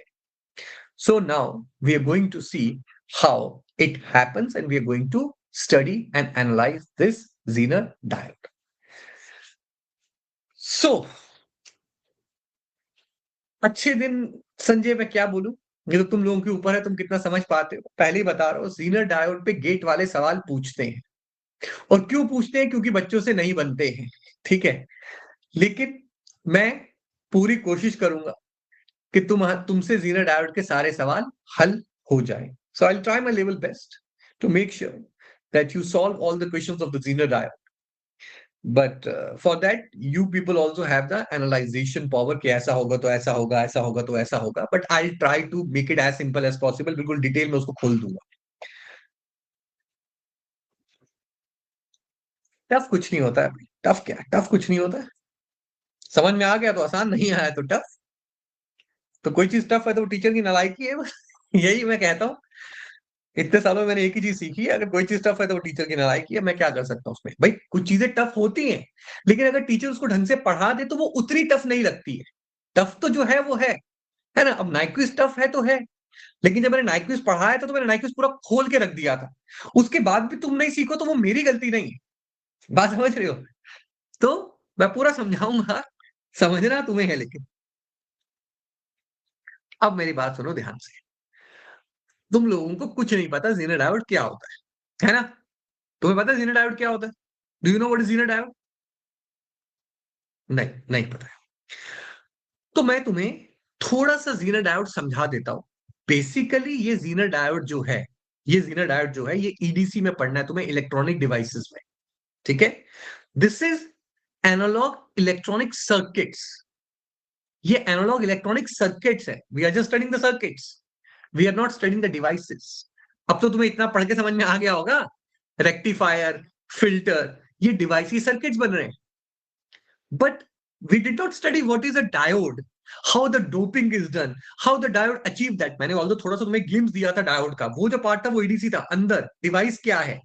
So now we are going to see how it happens, and we are going to study and analyze this Zener diode. So, अच्छे दिन संजय, मैं क्या बोलूं, ये तो तुम लोगों के ऊपर है, तुम कितना समझ पाते हो। पहले ही बता रहा हूं, Zener डायोड पे गेट वाले सवाल पूछते हैं, और क्यों पूछते हैं? क्योंकि बच्चों से नहीं बनते हैं, ठीक है। लेकिन मैं पूरी कोशिश करूंगा कि तुमसे Zener डायोड के सारे सवाल हल हो जाए। So I'll try my level best to make sure that you solve all the questions of the Zener diode. But for that, you people also have the analyzation power कि ऐसा होगा तो ऐसा होगा, ऐसा होगा तो ऐसा होगा. But I'll try to make it as simple as possible. बिल्कुल डिटेल में उसको खोल दूंगा। टफ कुछ नहीं होता है। टफ क्या है? टफ कुछ नहीं होता है। समझ में आ गया तो आसान, नहीं आया तो टफ। तो कोई चीज टफ है तो टीचर की नालायकी है। यही मैं कहता हूँ। इतने सालों में मैंने एक ही चीज सीखी है, अगर कोई चीज टफ है तो वो टीचर की नालायकी है। मैं क्या कर सकता हूँ उसमें? भाई कुछ चीजें टफ होती हैं, लेकिन अगर टीचर उसको ढंग से पढ़ा दे तो वो उतनी टफ नहीं लगती है। टफ तो जो है वो है ना। अब नाइक्विज टफ है तो है, लेकिन जब मैंने नाइक्विज पढ़ाया था तो मैंने नाइक्विज पूरा खोल के रख दिया था। उसके बाद भी तुम नहीं सीखो तो वो मेरी गलती नहीं है। बात समझ रहे हो? तो मैं पूरा समझाऊंगा, समझना तुम्हें है। लेकिन अब मेरी बात सुनो ध्यान से। तुम लोगों को कुछ नहीं पता Zener डायोड क्या होता है ना? तुम्हें पता है Zener डायोड क्या होता है? Do you know what is Zener diode? नहीं, नहीं पता है। तो मैं तुम्हें थोड़ा सा Zener डायोड समझा देता हूं। बेसिकली ये Zener डायोड जो है, ये Zener डायोड जो है, ये ईडीसी में पढ़ना है तुम्हें, इलेक्ट्रॉनिक डिवाइसेस में। ठीक है? This is analogue electronic circuits. ये एनालॉग इलेक्ट्रॉनिक सर्किट्स है। We are just studying the circuits, we are not studying the devices. अब तो तुम्हें इतना पढ़ के समझ में आ गया होगा, रेक्टिफायर, फिल्टर, ये डिवाइसी सर्किट्स बन रहे हैं। But we did not study what is a diode, how the doping is done, how the diode achieve that. मैंने ऑल्दो थोड़ा सा तुम्हें ग्लिम्स दिया था डायोड का, वो जो पार्ट था वो ईडीसी था। अंदर डिवाइस क्या है,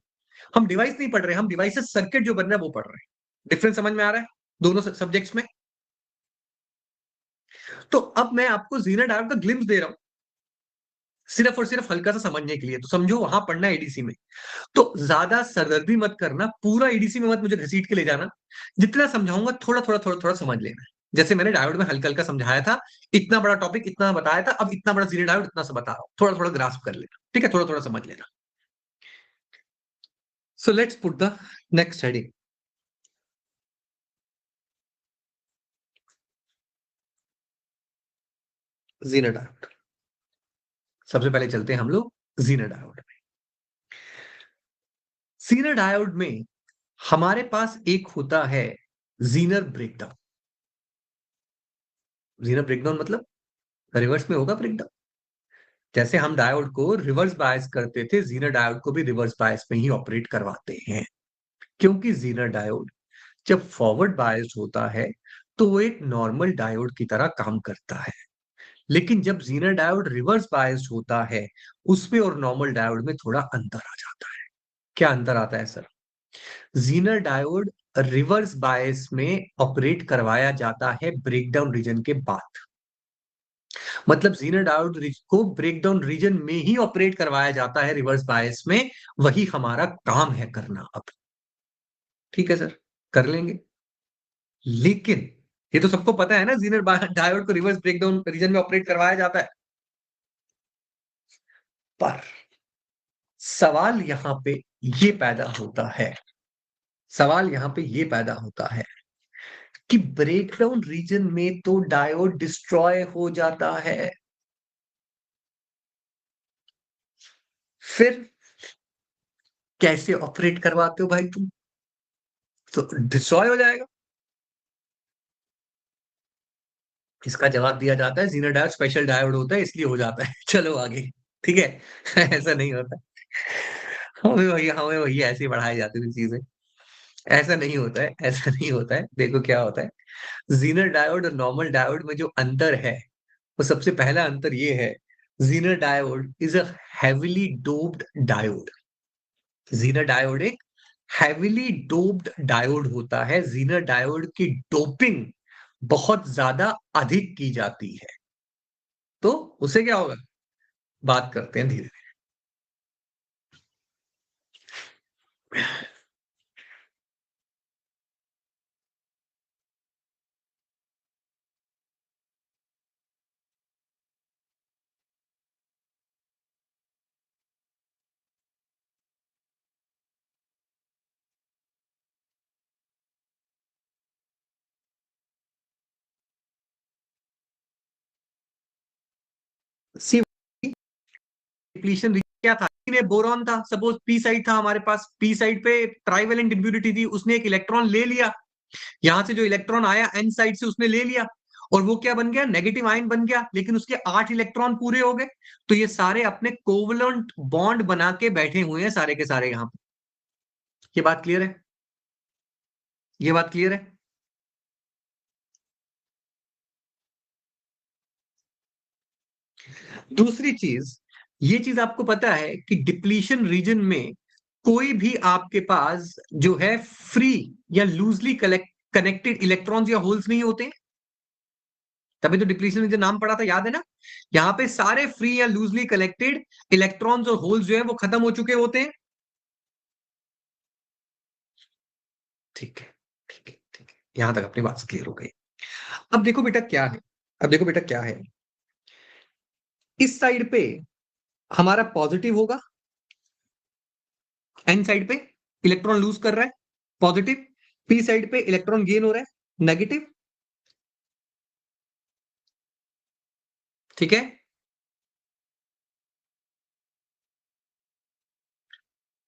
हम डिवाइस नहीं पढ़ रहे, हम डिवाइसेस सर्किट जो बन रहा है वो पढ़ रहे हैं। डिफरेंस समझ में आ रहा है दोनों सब्जेक्ट्स में? तो अब मैं आपको Zener डायोड का ग्लिम्स दे रहा हूं, सिर्फ और सिर्फ हल्का सा समझने के लिए। तो समझो वहां पढ़ना है एडीसी में, तो ज्यादा सरदर्दी मत करना, पूरा एडीसी में मत मुझे घसीट के ले जाना। जितना समझाऊंगा थोड़ा थोड़ा थोड़ा थोड़ा समझ लेना। जैसे मैंने डायोड में हल्का हल्का समझाया था, इतना बड़ा टॉपिक इतना बताया था, अब इतना बड़ा Zener डायोड इतना सा बता रहा हूं, थोड़ा थोड़ा ग्रास्प कर लेना। ठीक है? थोड़ा थोड़ा समझ लेना। So let's put the next heading, Zener diode. सबसे पहले चलते हैं हम लोग Zener डायोड में। Zener डायोड में हमारे पास एक होता है Zener ब्रेकडाउन। Zener ब्रेकडाउन मतलब रिवर्स में होगा ब्रेकडाउन। जैसे हम डायोड को रिवर्स बायस करते थे, Zener डायोड को भी रिवर्स बायस में ही ऑपरेट करवाते हैं। क्योंकि Zener डायोड जब फॉरवर्ड बायस्ड होता है तो वो एक नॉर्मल डायोड की तरह काम करता है। लेकिन जब Zener डायोड रिवर्स बायस्ड होता है, उसमें और नॉर्मल डायोड में थोड़ा अंतर आ जाता है। क्या अंतर आता है sir? Zener diode reverse bias में ऑपरेट करवाया जाता है ब्रेकडाउन रीजन के बाद। मतलब Zener डायोड को ब्रेकडाउन रीजन में ही ऑपरेट करवाया जाता है रिवर्स बायस में। वही हमारा काम है करना अब। ठीक है सर, कर लेंगे। लेकिन ये तो सबको पता है ना, जीनर डायोड को रिवर्स ब्रेकडाउन रीजन में ऑपरेट करवाया जाता है। पर सवाल यहां पे ये पैदा होता है, सवाल यहां पे ये पैदा होता है कि ब्रेकडाउन रीजन में तो डायोड डिस्ट्रॉय हो जाता है, फिर कैसे ऑपरेट करवाते हो भाई तुम? तो डिस्ट्रॉय हो जाएगा। इसका जवाब दिया जाता है जीनर डायोड स्पेशल डायोड होता है इसलिए हो जाता है। चलो आगे। ठीक है। ऐसा नहीं होता। हमें वही ऐसे ही बढ़ाई जाती थी चीजें। ऐसा नहीं होता है, ऐसा नहीं होता है। देखो क्या होता है, जीनर डायोड और नॉर्मल डायोड में जो अंतर है, वो सबसे पहला अंतर ये है, Zener diode is a heavily doped diode. Zener diode एक हैविली डोप्ड डायोड होता है। जीनर डायोड की डोपिंग बहुत ज्यादा अधिक की जाती है। तो उसे क्या होगा, बात करते हैं धीरे धीरे। सी डिप्लीशन क्या था, में बोरॉन था, सपोज पी साइड था हमारे पास, पी साइड पे ट्राइवेलेंट इम्प्यूरिटी थी, उसने एक इलेक्ट्रॉन ले लिया, यहां से जो इलेक्ट्रॉन आया एन साइड से उसने ले लिया, और वो क्या बन गया, नेगेटिव आयन बन गया, लेकिन उसके 8 इलेक्ट्रॉन पूरे हो गए। तो ये सारे अपने कोवलेंट बॉन्ड बना के बैठे हुए हैं सारे के सारे यहां पे। ये बात क्लियर है? ये बात क्लियर है? दूसरी चीज, ये चीज आपको पता है कि डिप्लीशन रीजन में कोई भी आपके पास जो है फ्री या लूजली कनेक्टेड इलेक्ट्रॉन्स या होल्स नहीं होते। तभी तो डिप्लीशन रीजन नाम पड़ा था, याद है ना? यहां पे सारे फ्री या लूजली कलेक्टेड इलेक्ट्रॉन्स और होल्स जो है वो खत्म हो चुके होते हैं। ठीक है, ठीक है, ठीक है, यहां तक अपनी बात क्लियर हो गई। अब देखो बेटा क्या है, अब देखो बेटा क्या है, इस साइड पे हमारा पॉजिटिव होगा, एन साइड पे इलेक्ट्रॉन लूज कर रहा है, पॉजिटिव। पी साइड पे इलेक्ट्रॉन गेन हो रहा है, नेगेटिव। ठीक है।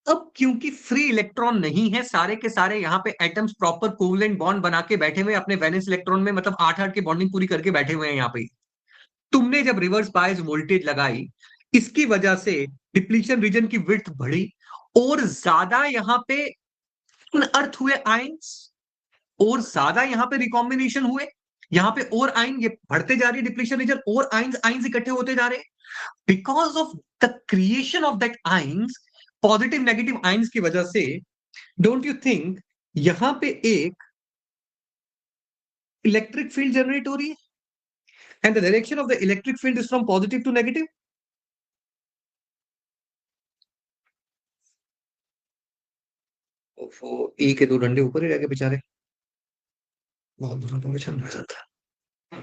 अब क्योंकि फ्री इलेक्ट्रॉन नहीं है, सारे के सारे यहां पे एटम्स प्रॉपर कोवलेंट बॉन्ड बना के बैठे हुए अपने वैलेंस इलेक्ट्रॉन में, मतलब 8-8 की बॉन्डिंग पूरी करके बैठे हुए हैं यहां पे। तुमने जब रिवर्स बायस वोल्टेज लगाई, इसकी वजह से डिप्लीशन रीजन की विड्थ बढ़ी, और ज्यादा यहां पे अर्थ हुए आयंस, और ज्यादा यहां पे रिकॉम्बिनेशन हुए, यहां पे और आयन ये बढ़ते जा रही है डिप्लीशन रीजन, और आयंस आयंस इकट्ठे होते जा रहे हैं। Because of the creation of that ions, positive negative ions की वजह से, डोंट यू थिंक यहां पे एक इलेक्ट्रिक फील्ड जनरेट हो रही है, and the direction of the electric field is from positive to negative. वो ए के दो डंडे ऊपर ही रह गए बेचारे, बहुत बुरा परेशान हो जाता।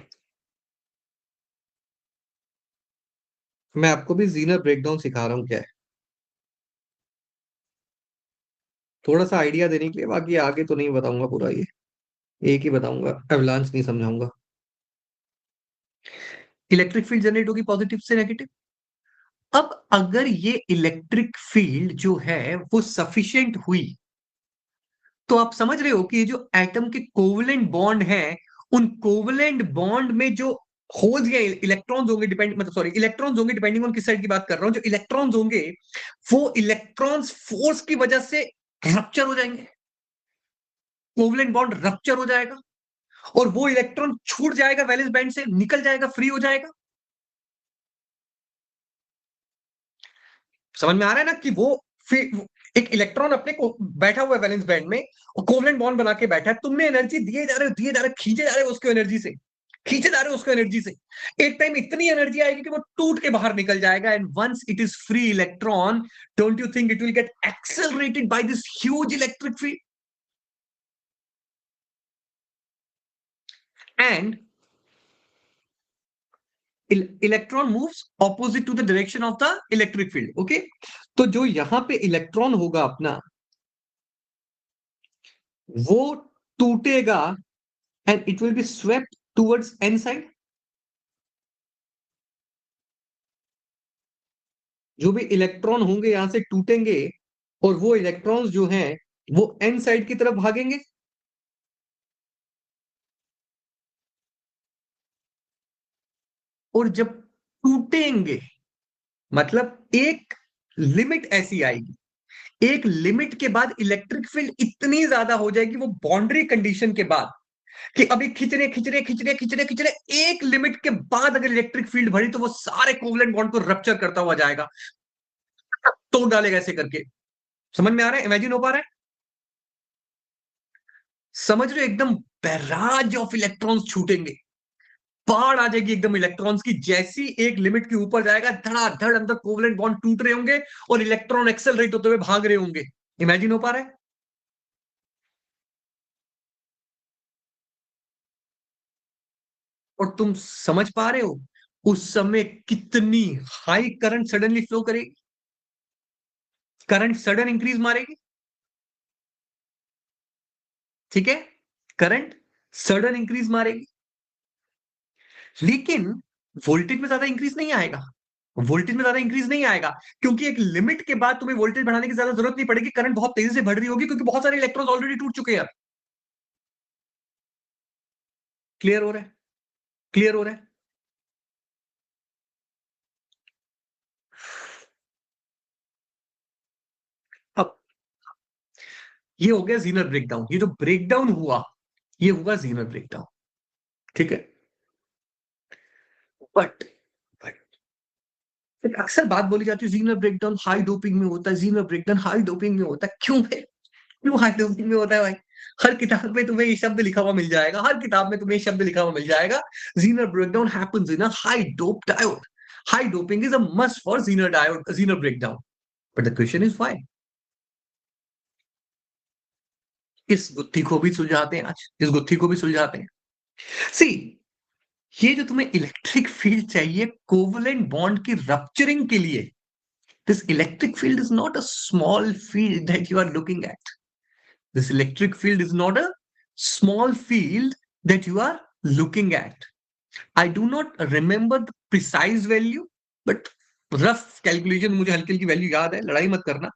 मैं आपको भी जीनर ब्रेकडाउन सिखा रहा हूँ क्या है, थोड़ा सा आइडिया देने के लिए, बाकी आगे तो नहीं बताऊंगा पूरा ये, एक ही बताऊंगा, एवलांच नहीं समझाऊंगा। इलेक्ट्रिक फील्ड जनरेट होगी पॉजिटिव से नेगेटिव। अब अगर ये इलेक्ट्रिक फील्ड जो है वो सफिशिएंट हुई, तो आप समझ रहे हो कि ये जो एटम के कोवलेंट बॉन्ड हैं, उन कोवलेंट बॉन्ड में जो होल्स या इलेक्ट्रॉन्स होंगे, डिपेंड मतलब सॉरी इलेक्ट्रॉन्स होंगे, डिपेंडिंग ऑन किस साइड की बात कर रहा हूं, जो इलेक्ट्रॉन्स होंगे वो इलेक्ट्रॉन्स फोर्स की वजह से रप्चर हो जाएंगे, कोवलेंट बॉन्ड रप्चर हो जाएगा, और वो इलेक्ट्रॉन छूट जाएगा वैलेंस बैंड से, निकल जाएगा, फ्री हो जाएगा। समझ में आ रहा है ना कि वो एक इलेक्ट्रॉन अपने को बैठा हुआ है वैलेंस बैंड में, और कोवलेंट बॉन्ड बना के बैठा है, तुमने एनर्जी दिए जा रहे हो, दिए जा रहे हो, खींचे जा रहे हो उसको एनर्जी से, खींचे जा रहे हो उसको एनर्जी से। एक टाइम इतनी एनर्जी आएगी कि वो टूट के बाहर निकल जाएगा, and once it is free electron, don't you think it will get accelerated by this huge electric field? And electron moves opposite to the direction of the electric field. Okay, तो जो यहां पे इलेक्ट्रॉन होगा अपना, वो टूटेगा and it will be swept towards N side. जो भी इलेक्ट्रॉन होंगे यहां से टूटेंगे और वो इलेक्ट्रॉन्स जो हैं वो एन साइड की तरफ भागेंगे। और जब टूटेंगे मतलब एक लिमिट ऐसी आएगी, एक लिमिट के बाद इलेक्ट्रिक फील्ड इतनी ज्यादा हो जाएगी वो बाउंड्री कंडीशन के बाद, कि अभी खिंचने खिंचने खिंचने खिंचने खिंचने एक लिमिट के बाद अगर इलेक्ट्रिक फील्ड भरी तो वो सारे कोवलेंट बॉन्ड को रप्चर करता हुआ जाएगा, तोड़ डालेगा ऐसे करके। समझ में आ रहा है? इमेजिन हो पा रहा है? समझ रहे हो? एकदम बैराज ऑफ इलेक्ट्रॉन्स छूटेंगे, बाढ़ आ जाएगी एकदम इलेक्ट्रॉन्स की। जैसी एक लिमिट के ऊपर जाएगा धड़ाधड़ अंदर कोवलेंट बॉन्ड टूट रहे होंगे और इलेक्ट्रॉन एक्सेलरेट होते हुए भाग रहे होंगे। इमेजिन हो पा रहा है? और तुम समझ पा रहे हो उस समय कितनी हाई करंट सडनली फ्लो करेगी, करंट सडन इंक्रीज मारेगी। ठीक है, करंट सडन इंक्रीज मारेगी, लेकिन वोल्टेज में ज्यादा इंक्रीज नहीं आएगा। वोल्टेज में ज्यादा इंक्रीज नहीं आएगा क्योंकि एक लिमिट के बाद तुम्हें वोल्टेज बढ़ाने की ज्यादा जरूरत नहीं पड़ेगी, करंट बहुत तेजी से बढ़ रही होगी क्योंकि बहुत सारे इलेक्ट्रॉन्स ऑलरेडी टूट चुके हैं। क्लियर हो रहा है? क्लियर हो रहा है? अब ये हो गया जीनर ब्रेकडाउन। ये जो ब्रेकडाउन हुआ ये हुआ जीनर ब्रेकडाउन। ठीक है, बट अक्सर बात बोली जाती है जीनर ब्रेकडाउन हाई डोपिंग में होता है, जीनर ब्रेकडाउन हाई डोपिंग में होता है। क्यों है? क्यों हाई डोपिंग में होता है भाई? हर किताब में तुम्हें ये शब्द लिखा हुआ मिल जाएगा, हर किताब में तुम्हें ये शब्द लिखा हुआ मिल जाएगा, Zener breakdown happens in a high dope diode. High doping is a must for Zener diode, Zener breakdown. But the question is why? इस गुत्थी को भी सुलझाते हैं आज, इस गुत्थी को भी सुलझाते हैं। सी, ये जो तुम्हें इलेक्ट्रिक फील्ड चाहिए कोवलेंट बॉन्ड की रप्चरिंग के लिए, this electric field is not a small field that you are looking at. This electric field is not a small field that you are looking at. I do not remember the precise value, but rough calculation मुझे हल्की हल्की value याद है। लड़ाई मत करना,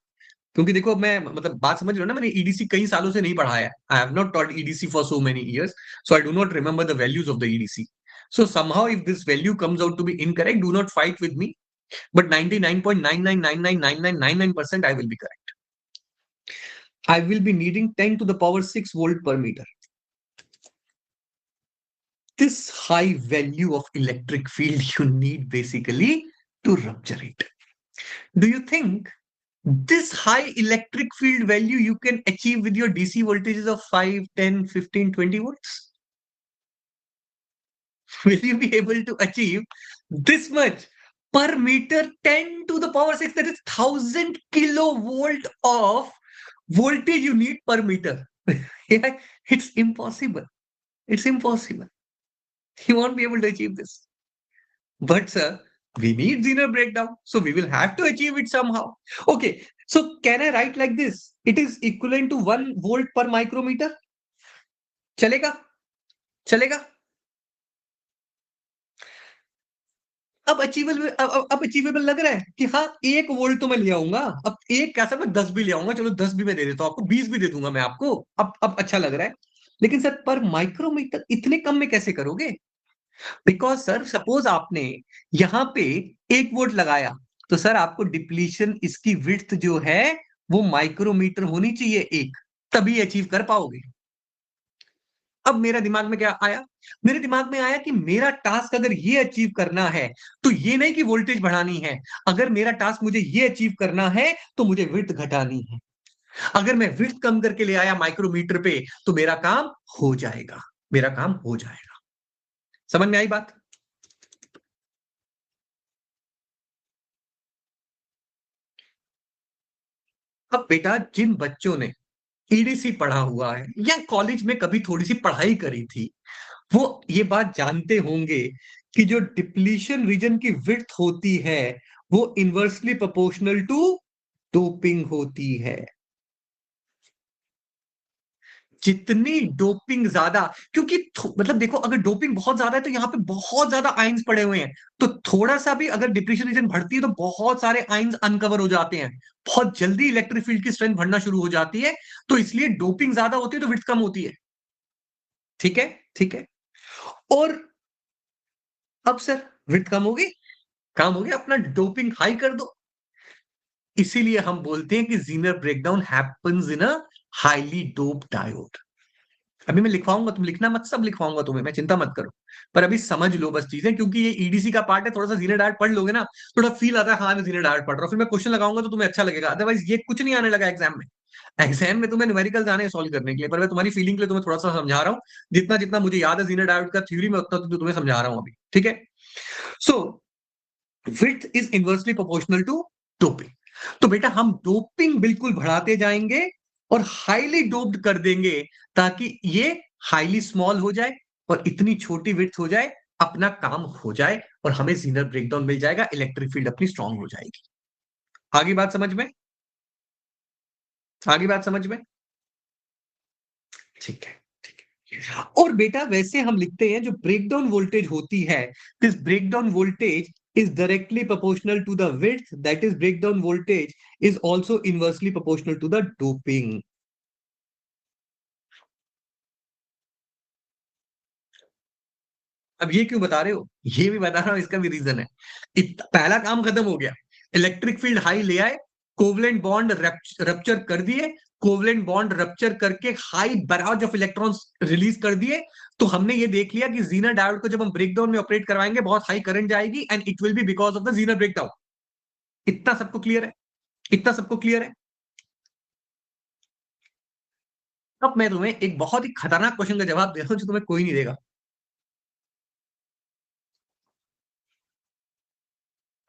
क्योंकि देखो मैं मतलब बात समझ रहे हो ना, मैंने ईडीसी कई सालों से नहीं पढ़ाया। I have not taught EDC for so many years, so I do not remember the values of the EDC. So somehow if this value comes out to be incorrect, do not fight with me. But 99.9999999% I will be correct. I will be needing 10 to the power 6 volt per meter. This high value of electric field you need basically to rupture it. Do you think this high electric field value you can achieve with your DC voltages of 5, 10, 15, 20 volts? Will you be able to achieve this much per meter? 10 to the power 6, that is 1000 kilovolt of voltage you need per meter. Yeah, it's impossible. It's impossible. You won't be able to achieve this. But sir, we need Zener breakdown, so we will have to achieve it somehow. Okay, so can I write like this? It is equivalent to 1 volt per micrometer. चलेगा? चलेगा? अब achievable, अब achievable लग रहा है कि हाँ 1 volt तो मैं ले आऊंगा। अब एक क्या सर, मैं 10 भी ले आऊंगा, चलो 10 भी मैं दे देता हूँ आपको, 20 भी दे दूंगा मैं आपको। अब अच्छा लग रहा है। लेकिन सर पर माइक्रोमीटर इतने कम में कैसे करोगे? बिकॉज सर सपोज आपने यहाँ पे 1 वोल्ट लगाया, तो सर आपको डिप्लीशन इसकी विड्थ जो है वो माइक्रोमीटर होनी चाहिए 1, तभी अचीव कर पाओगे। अब मेरा दिमाग में क्या आया? मेरे दिमाग में आया कि मेरा टास्क अगर ये अचीव करना है तो ये नहीं कि वोल्टेज बढ़ानी है। अगर मेरा टास्क मुझे ये अचीव करना है तो मुझे विड्थ घटानी है। अगर मैं विड्थ कम करके ले आया माइक्रोमीटर पे तो मेरा काम हो जाएगा, मेरा काम हो जाएगा। समझ में आई बात? अब बेटा जिन बच्चों ने ईडीसी पढ़ा हुआ है या कॉलेज में कभी थोड़ी सी पढ़ाई करी थी, वो ये बात जानते होंगे कि जो डिप्लीशन रीजन की विड्थ होती है वो इनवर्सली प्रोपोर्शनल टू डोपिंग होती है। जितनी डोपिंग ज्यादा, क्योंकि मतलब देखो, अगर डोपिंग बहुत ज्यादा है तो यहाँ पे बहुत ज्यादा आइंस पड़े हुए हैं, तो थोड़ा सा भी अगर डिप्लीशन रीजन बढ़ती है तो बहुत सारे आइंस अनकवर हो जाते हैं, बहुत जल्दी इलेक्ट्रिक फील्ड की स्ट्रेंथ बढ़ना शुरू हो जाती है। तो इसलिए डोपिंग ज्यादा होती है तो विड्थ कम होती है। ठीक है, ठीक है। और अब सर विड्थ कम होगी, काम हो गया, अपना डोपिंग हाई कर दो। इसीलिए हम बोलते हैं कि Zener breakdown happens in a highly dope diode. अभी मैं लिखवाऊंगा, तुम लिखना मत, सब लिखवाऊंगा तुम्हें, मैं चिंता मत करो। पर अभी समझ लो बस चीजें, क्योंकि ये ईडीसी का पार्ट है, थोड़ा सा जीनर डायोड पढ़ लोगे ना, थोड़ा फील आता है हाँ मैं जीनर डायोड पढ़ रहा हूँ, फिर मैं क्वेश्चन लगाऊंगा तो तुम्हें अच्छा लगेगा। अदरवाइज ये कुछ नहीं आने लगा एग्जाम में। एग्जाम में तुम्हें न्यूमेरिकल आने सॉल्व करने के लिए, पर मैं तुम्हारी फीलिंग के लिए तुम्हें थोड़ा सा समझा रहा हूँ। जितना जितना मुझे याद है जीनर डायोड का थ्योरी में, उतना तो तुम्हें समझा रहा हूँ अभी, ठीक है। So width is inversely proportional to doping. तो बेटा हम डोपिंग बिल्कुल बढ़ाते जाएंगे और हाईली डोप्ड कर देंगे, ताकि ये हाईली स्मॉल हो जाए और इतनी छोटी विड्थ हो जाए, अपना काम हो जाए और हमें जीनर ब्रेकडाउन मिल जाएगा, इलेक्ट्रिक फील्ड अपनी स्ट्रांग हो जाएगी। आगे बात समझ में, आगे बात समझ में, ठीक है, ठीक है। और बेटा वैसे हम लिखते हैं जो ब्रेकडाउन वोल्टेज होती है, this breakdown voltage is directly proportional to the width, that is breakdown voltage is also inversely proportional to the doping. अब ये क्यों बता रहे हो, ये भी बता रहा हूं, इसका भी रीजन है। पहला काम खत्म हो गया, इलेक्ट्रिक फील्ड हाई ले आए, कोवलेंट बॉन्ड रप्चर कर दिए, कोवलेंट बॉन्ड रप्चर करके high barrage of electrons release कर दिए। तो हमने ये देख लिया कि जीनर डायोड को जब हम ब्रेकडाउन में ऑपरेट करवाएंगे बहुत हाई करंट जाएगी, and it will B because of the Zener breakdown. इतना सबको क्लियर है, इतना सबको क्लियर है। अब मैं तुम्हें एक बहुत ही खतरनाक क्वेश्चन का जवाब दे रहा हूं जो तुम्हें कोई नहीं देगा।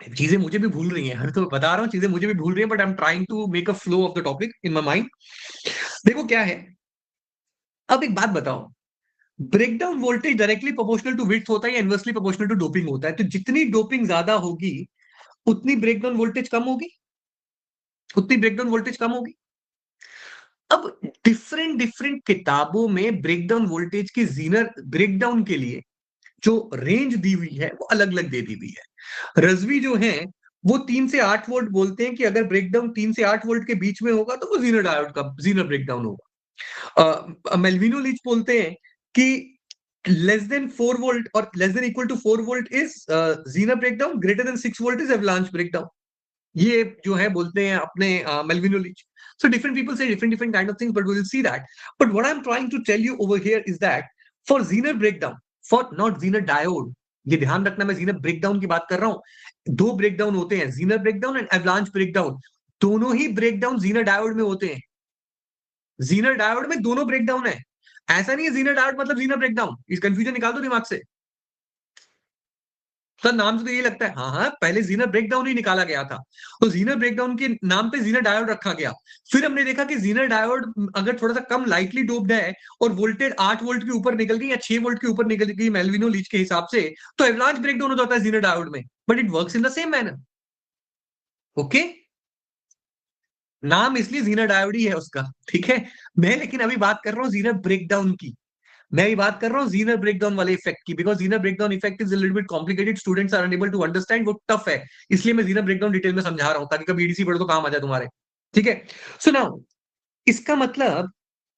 चीजें मुझे भी भूल रही हैं, अभी तो मैं बता रहा हूँ चीजें मुझे भी भूल रही हैं, but I am trying to make a flow of the topic in my mind. देखो क्या है, अब एक बात बताओ, breakdown voltage directly proportional to width होता है या इनवर्सली प्रोपोर्शनल टू डोपिंग होता है? तो जितनी डोपिंग ज्यादा होगी उतनी ब्रेकडाउन वोल्टेज कम होगी, उतनी ब्रेकडाउन वोल्टेज कम होगी। अब डिफरेंट डिफरेंट किताबों में ब्रेकडाउन वोल्टेज की जीनर ब्रेकडाउन के लिए जो रेंज दी हुई है वो अलग अलग दे दी हुई है। रजवी जो है वो 3 से 8 वोल्ट बोलते हैं कि अगर ब्रेकडाउन 3 से 8 वोल्ट के बीच में होगा तो वो जीनर डायोड का जीनर ब्रेकडाउन होगा। मेल्विनो लीच बोलते हैं कि लेस देन 4 वोल्ट और less than equal to 4 volt is zener breakdown, greater than 6 volt is avalanche breakdown. ये जो है बोलते हैं अपने Malvino Leach. So different people say different kind of things, but we will see that. But what I'm trying to tell you over here is that for Zener breakdown, for not Zener diode, ये ध्यान रखना मैं Zener breakdown की बात कर रहा हूं। दो ब्रेकडाउन होते हैं, Zener breakdown and avalanche breakdown. दोनों ही ब्रेकडाउन Zener diode में होते हैं। Zener diode में दोनों ब्रेकडाउन है, ऐसा नहीं है Zener diode मतलब Zener breakdown। इस कंफ्यूजन निकाल दो दिमाग से। सर नाम से तो ये लगता है, हाँ हाँ, पहले जीनर ब्रेकडाउन ही निकाला गया था, तो जीनर ब्रेकडाउन के नाम पे जीनर डायोड रखा गया। फिर हमने देखा कि जीनर डायोड अगर थोड़ा सा कम लाइटली डोप्ड है और वोल्टेज 8 वोल्ट के ऊपर निकल गई या 6 वोल्ट के ऊपर निकल गई मेल्विनो लीच के हिसाब से, तो एवलांच ब्रेकडाउन हो जाता है जीनर डायोड में, but it works in the same manner. Okay, नाम इसलिए जीनर डायोड ही है उसका, ठीक है। मैं लेकिन अभी बात कर रहा हूँ जीनर ब्रेकडाउन की, मैं भी बात कर रहा हूँ जीनर ब्रेकडाउन वाले इफेक्ट की, because zener breakdown effect is little bit complicated, students are unable to understand, वो टफ है। इसलिए मैं जीनर ब्रेकडाउन डिटेल में समझा रहा हूँ ताकि कभी ईडीसी पढ़ो तो काम आ जाए तुम्हारे, ठीक है। सो नाउ इसका मतलब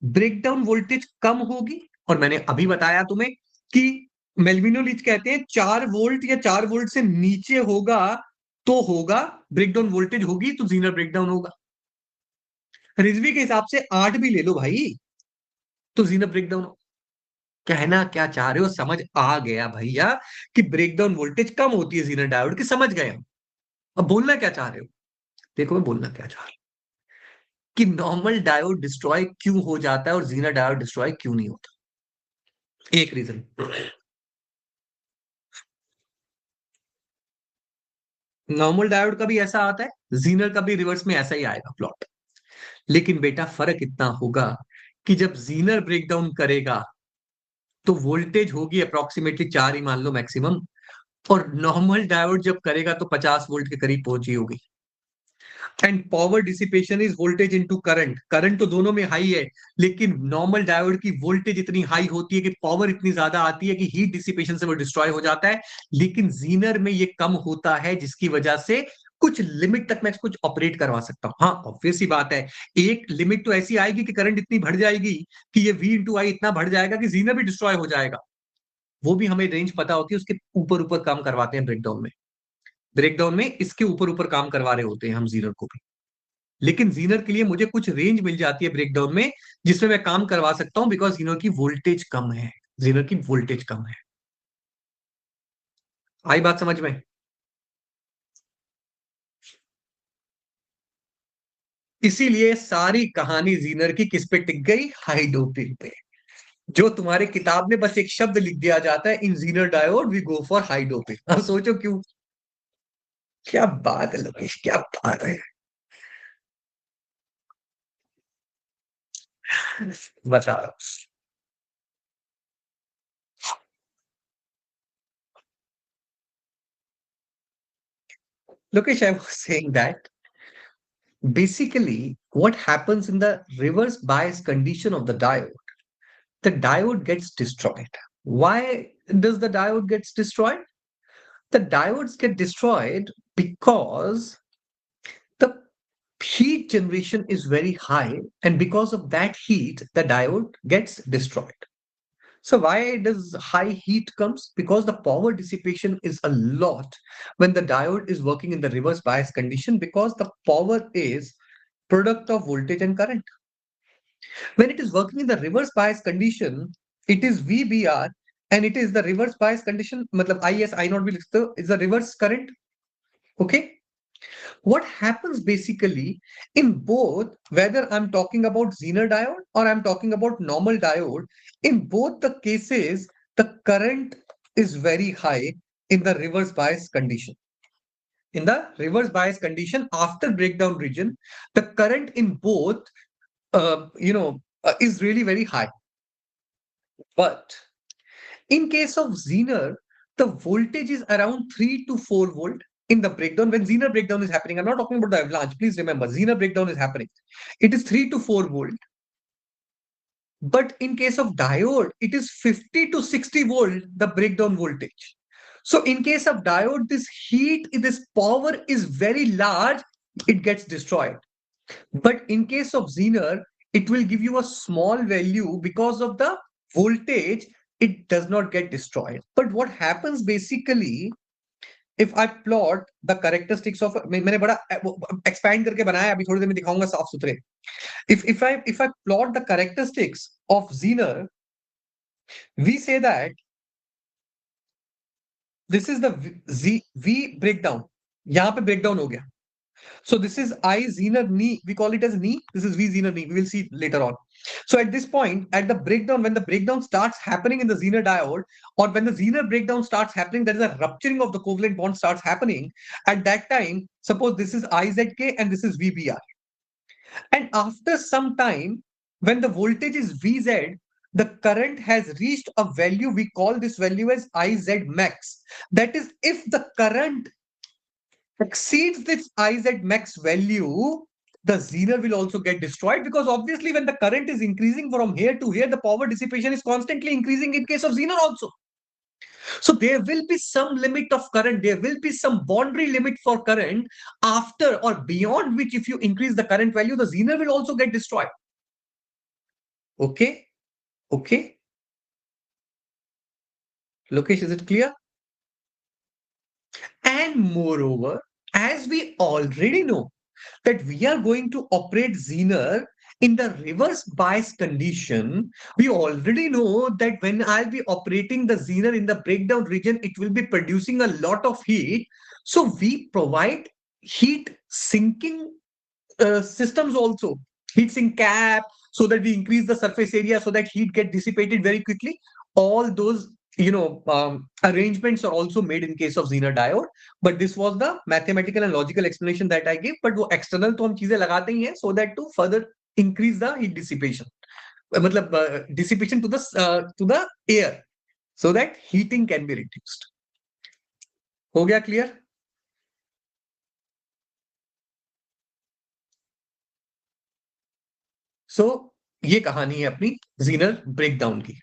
ब्रेकडाउन वोल्टेज कम होगी, और मैंने अभी बताया तुम्हें कि मेल्विनो लीच कहते हैं 4 वोल्ट या 4 वोल्ट से नीचे होगा तो होगा ब्रेकडाउन वोल्टेज होगी तो जीनर ब्रेकडाउन होगा। रिजवी के हिसाब से 8 भी ले लो भाई तो जीनर ब्रेकडाउन। कहना क्या चाह रहे हो समझ आ गया भैया, कि ब्रेकडाउन वोल्टेज कम होती है जीनर डायोड की, समझ गए हम। अब बोलना क्या चाह रहे हो, देखो मैं बोलना क्या चाह रहा हूं, कि नॉर्मल डायोड डिस्ट्रॉय क्यों हो जाता है और जीनर डायोड डिस्ट्रॉय क्यों नहीं होता। एक रीजन, नॉर्मल डायोड का भी ऐसा आता है, जीनर का भी रिवर्स में ऐसा ही आएगा प्लॉट। लेकिन बेटा फर्क इतना होगा कि जब जीनर ब्रेकडाउन करेगा तो वोल्टेज होगी अप्रोक्सीमेटली 4 ही मान लो मैक्सिमम, और नॉर्मल डायोड जब करेगा तो 50 वोल्ट के करीब पहुंची होगी। And power dissipation is voltage into current, current तो दोनों में हाई है, लेकिन नॉर्मल डायोड की वोल्टेज इतनी हाई होती है कि पावर इतनी ज्यादा आती है कि हीट डिसिपेशन से वो डिस्ट्रॉय हो जाता है। लेकिन जीनर में ये कम होता है, जिसकी वजह से कुछ लिमिट तक मैं कुछ ऑपरेट करवा सकता हूं। हाँ, ऑब्वियस ही बात है, एक लिमिट तो ऐसी आएगी कि करंट इतनी बढ़ जाएगी कि ये V इंटू आई इतना बढ़ जाएगा कि जीनर भी डिस्ट्रॉय हो जाएगा। वो भी हमें रेंज पता होती है, उसके ऊपर ऊपर काम करवाते हैं ब्रेकडाउन में। ब्रेकडाउन में इसके ऊपर ऊपर काम करवा रहे होते हैं हम जीनर को भी। लेकिन जीनर के लिए मुझे कुछ रेंज मिल जाती है ब्रेकडाउन में, जिसमें मैं काम करवा सकता हूं, बिकॉज जीनर की वोल्टेज कम है। जीनर की वोल्टेज कम है। आई बात समझ में? इसीलिए सारी कहानी जीनर की किस पे टिक गई? हाई डोपिंग पे। जो तुम्हारे किताब में बस एक शब्द लिख दिया जाता है, in Zener diode we go for high doping. अब सोचो क्यों। क्या बात है लोकेश, क्या बात है। बताओ Lokesh, I was saying that basically what happens in the reverse bias condition of the diode gets destroyed. Why does the diode gets destroyed? The diodes get destroyed because the heat generation is very high, and because of that heat the diode gets destroyed. So why does high heat comes? Because the power dissipation is a lot when the diode is working in the reverse bias condition, because the power is product of voltage and current. When it is working in the reverse bias condition, it is VBR, and it is the reverse bias condition, matlab IS, I not भी लिखते हो, is the reverse current. Okay. What happens basically in both, whether I'm talking about Zener diode or I'm talking about normal diode, in both the cases, the current is very high in the reverse bias condition. In the reverse bias condition, after breakdown region, the current in both, is really very high. But in case of Zener, the voltage is around 3 to 4 volt in the breakdown. When Zener breakdown is happening, I'm not talking about the avalanche. Please remember, Zener breakdown is happening. It is 3 to 4 volt. But in case of diode, it is 50 to 60 volt, the breakdown voltage. So in case of diode, this heat, this power is very large, it gets destroyed. But in case of Zener, it will give you a small value because of the voltage, it does not get destroyed. But what happens basically, if I plot the characteristics of, मैंने बड़ा expand करके बनाया, अभी थोड़ी देर में दिखाऊंगा साफ सुथरे. If I plot the characteristics of Zener, we say that this is the V breakdown. यहाँ पे breakdown हो गया. So this is I Zener knee. We call it as knee. This is V Zener knee. We will see later on. So at this point, at the breakdown, when the breakdown starts happening in the Zener diode, or when the Zener breakdown starts happening, there is a rupturing of the covalent bond starts happening. At that time, suppose this is IZK and this is VBR. And after some time, when the voltage is Vz, the current has reached a value. We call this value as IZ max. That is, if the current exceeds this Iz max value, the Zener will also get destroyed, because obviously when the current is increasing from here to here, the power dissipation is constantly increasing in case of Zener also. So there will be some limit of current, there will be some boundary limit for current after or beyond which, if you increase the current value, the Zener will also get destroyed. Okay? Okay? Lokesh, is it clear? And moreover, as we already know that we are going to operate Zener in the reverse bias condition, we already know that when I'll be operating the Zener in the breakdown region, it will be producing a lot of heat. So we provide heat sinking systems also, heat sink cap, so that we increase the surface area so that heat get dissipated very quickly. All those arrangements are also made in case of Zener diode, but this was the mathematical and logical explanation that I gave. But वो external तो हम चीजें लगाते ही हैं so that to further increase the heat dissipation, मतलब dissipation to the air so that heating can be reduced. हो गया clear? सो ये कहानी है अपनी जीनर ब्रेकडाउन की।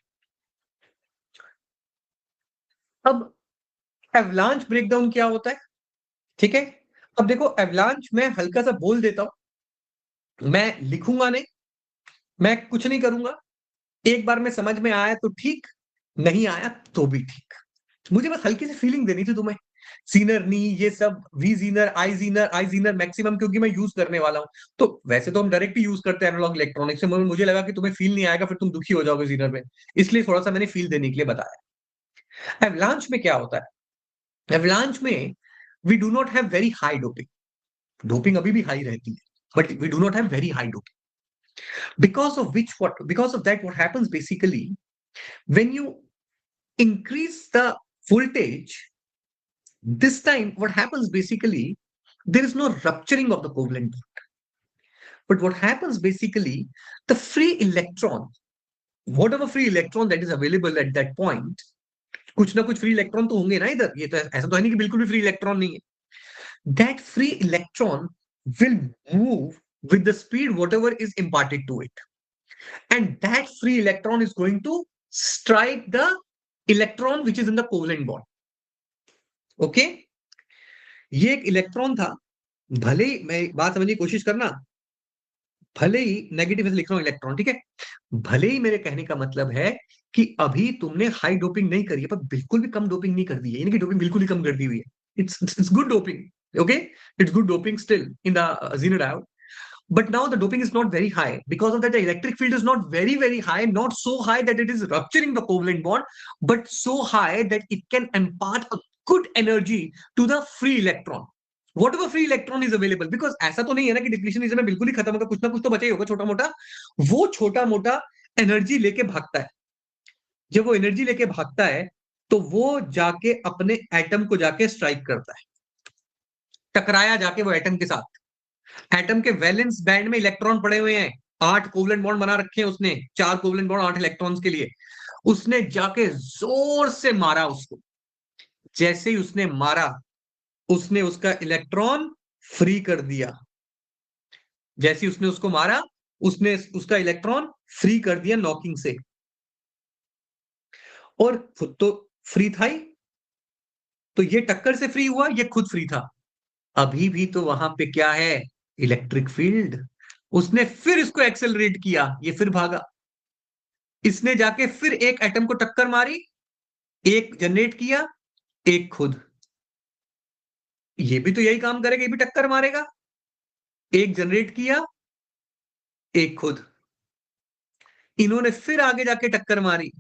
अब एवलांच ब्रेकडाउन क्या होता है? ठीक है, अब देखो एवलांच मैं हल्का सा बोल देता हूं, मैं लिखूंगा नहीं, मैं कुछ नहीं करूंगा, एक बार में समझ में आया तो ठीक, नहीं आया तो भी ठीक, मुझे बस हल्की सी फीलिंग देनी थी तुम्हें। सीनर नी ये सब V zener I zener maximum क्योंकि मैं यूज करने वाला हूं, तो वैसे तो हम डायरेक्ट ही यूज करते हैं एनालॉग इलेक्ट्रॉनिक्स में, मुझे लगा कि तुम्हें फील नहीं आएगा, फिर तुम दुखी हो जाओगे जीनर में, इसलिए थोड़ा सा मैंने फील देने के लिए बताया। एवलांच में क्या होता है? एवलांच में we do not have very high doping, doping अभी भी हाई रहती है, but we do not have very high doping, because of that what happens basically, when you increase the voltage, this time what happens basically, there is no rupturing of the covalent bond, but what happens basically, the free electron, whatever free electron that is available at that point, कुछ ना कुछ free electron तो होंगे ना इधर, ये तो ऐसा तो है नहीं कि बिल्कुल भी फ्री इलेक्ट्रॉन नहीं है, that free electron will move with the speed whatever is imparted to it, and that free electron is going to strike the electron which is in the covalent bond. Okay, ये एक electron था, भले ही मैं बात समझने की कोशिश करना, भले ही नेगेटिव लिख रहा हूं इलेक्ट्रॉन, ठीक है, भले ही मेरे कहने का मतलब है कि अभी तुमने हाई डोपिंग नहीं करी है, पर बिल्कुल भी कम डोपिंग नहीं कर दी है, यानी कि डोपिंग बिल्कुल ही कम कर दी हुई है, it's good doping, okay, it's good doping still in the Zener diode, but now the doping is not very high, because of that the electric field is not very high, not so high that it is rupturing the covalent bond, but so high that it can impart a good energy to the free electron, whatever free electron is available, because ऐसा तो नहीं है ना कि depletion इस समय बिल्कुल ही खत्म होगा, कुछ ना कुछ तो बचा ही होगा छोटा मोटा, वो छोटा मोटा एनर्जी लेके भागता है, जब वो एनर्जी लेके भागता है तो वो जाके अपने एटम को जाके स्ट्राइक करता है, टकराया जाके वो एटम के साथ, एटम के वैलेंस बैंड में इलेक्ट्रॉन पड़े हुए हैं, 8 कोवलेंट बॉन्ड बना रखे हैं उसने, 4 कोवलेंट बॉन्ड 8 इलेक्ट्रॉन्स के लिए, उसने जाके जोर से मारा उसको, जैसे ही उसने मारा उसने उसका इलेक्ट्रॉन फ्री कर दिया, जैसे ही उसने उसको मारा उसने उसका इलेक्ट्रॉन फ्री कर दिया नॉकिंग से, और खुद तो फ्री था ही, तो ये टक्कर से फ्री हुआ, ये खुद फ्री था, अभी भी तो वहां पे क्या है, इलेक्ट्रिक फील्ड, उसने फिर इसको एक्सेलरेट किया, ये फिर भागा, इसने जाके फिर एक एटम को टक्कर मारी, एक जनरेट किया, एक खुद, ये भी तो यही काम करेगा, ये भी टक्कर मारेगा, एक जनरेट किया, एक खुद, इन्होंने फिर आगे जाके टक्कर मारी,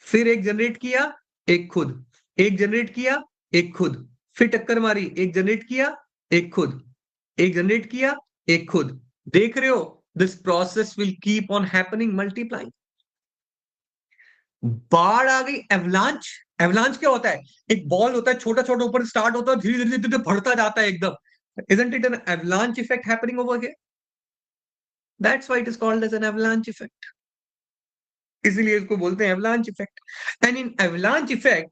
फिर एक जनरेट किया, एक खुद, एक जनरेट किया, एक खुद, फिर टक्कर मारी, एक जनरेट किया, एक खुद, एक जनरेट किया, एक खुद, देख रहे हो, this process will keep on happening, multiplying, बाढ़ आ गई, एवलांच, एवलांच क्या होता है, एक बॉल होता है छोटा छोटा, ऊपर स्टार्ट होता है, धीरे धीरे धीरे बढ़ता जाता है एकदम, isn't it an avalanche effect happening over here? That's why it is called as an avalanche effect, इसीलिए इसको बोलते हैं avalanche effect, and in avalanche effect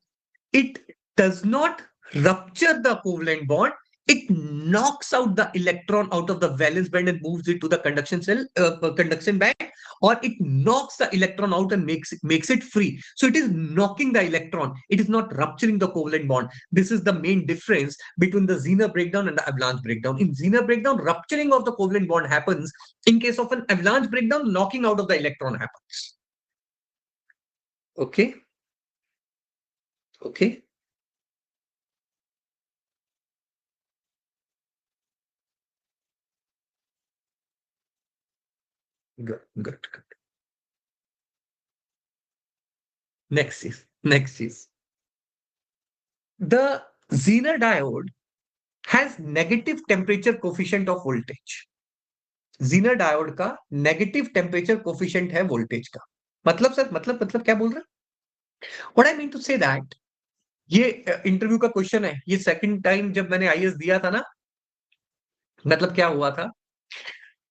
it does not rupture the covalent bond, it knocks out the electron out of the valence band and moves it to the conduction band, or it knocks the electron out and makes it free, so it is knocking the electron, it is not rupturing the covalent bond. This is the main difference between the Zener breakdown and the avalanche breakdown. In Zener breakdown, rupturing of the covalent bond happens, in case of an avalanche breakdown, knocking out of the electron happens. Okay, okay, good, good, good. Next is the Zener diode has negative temperature coefficient of voltage. Zener diode का negative temperature coefficient है voltage का, मतलब sir, मतलब क्या बोल रहे हैं? What I mean to say that, ये इंटरव्यू का क्वेश्चन है, ये सेकंड टाइम जब मैंने आईएएस दिया था ना, मतलब क्या हुआ था,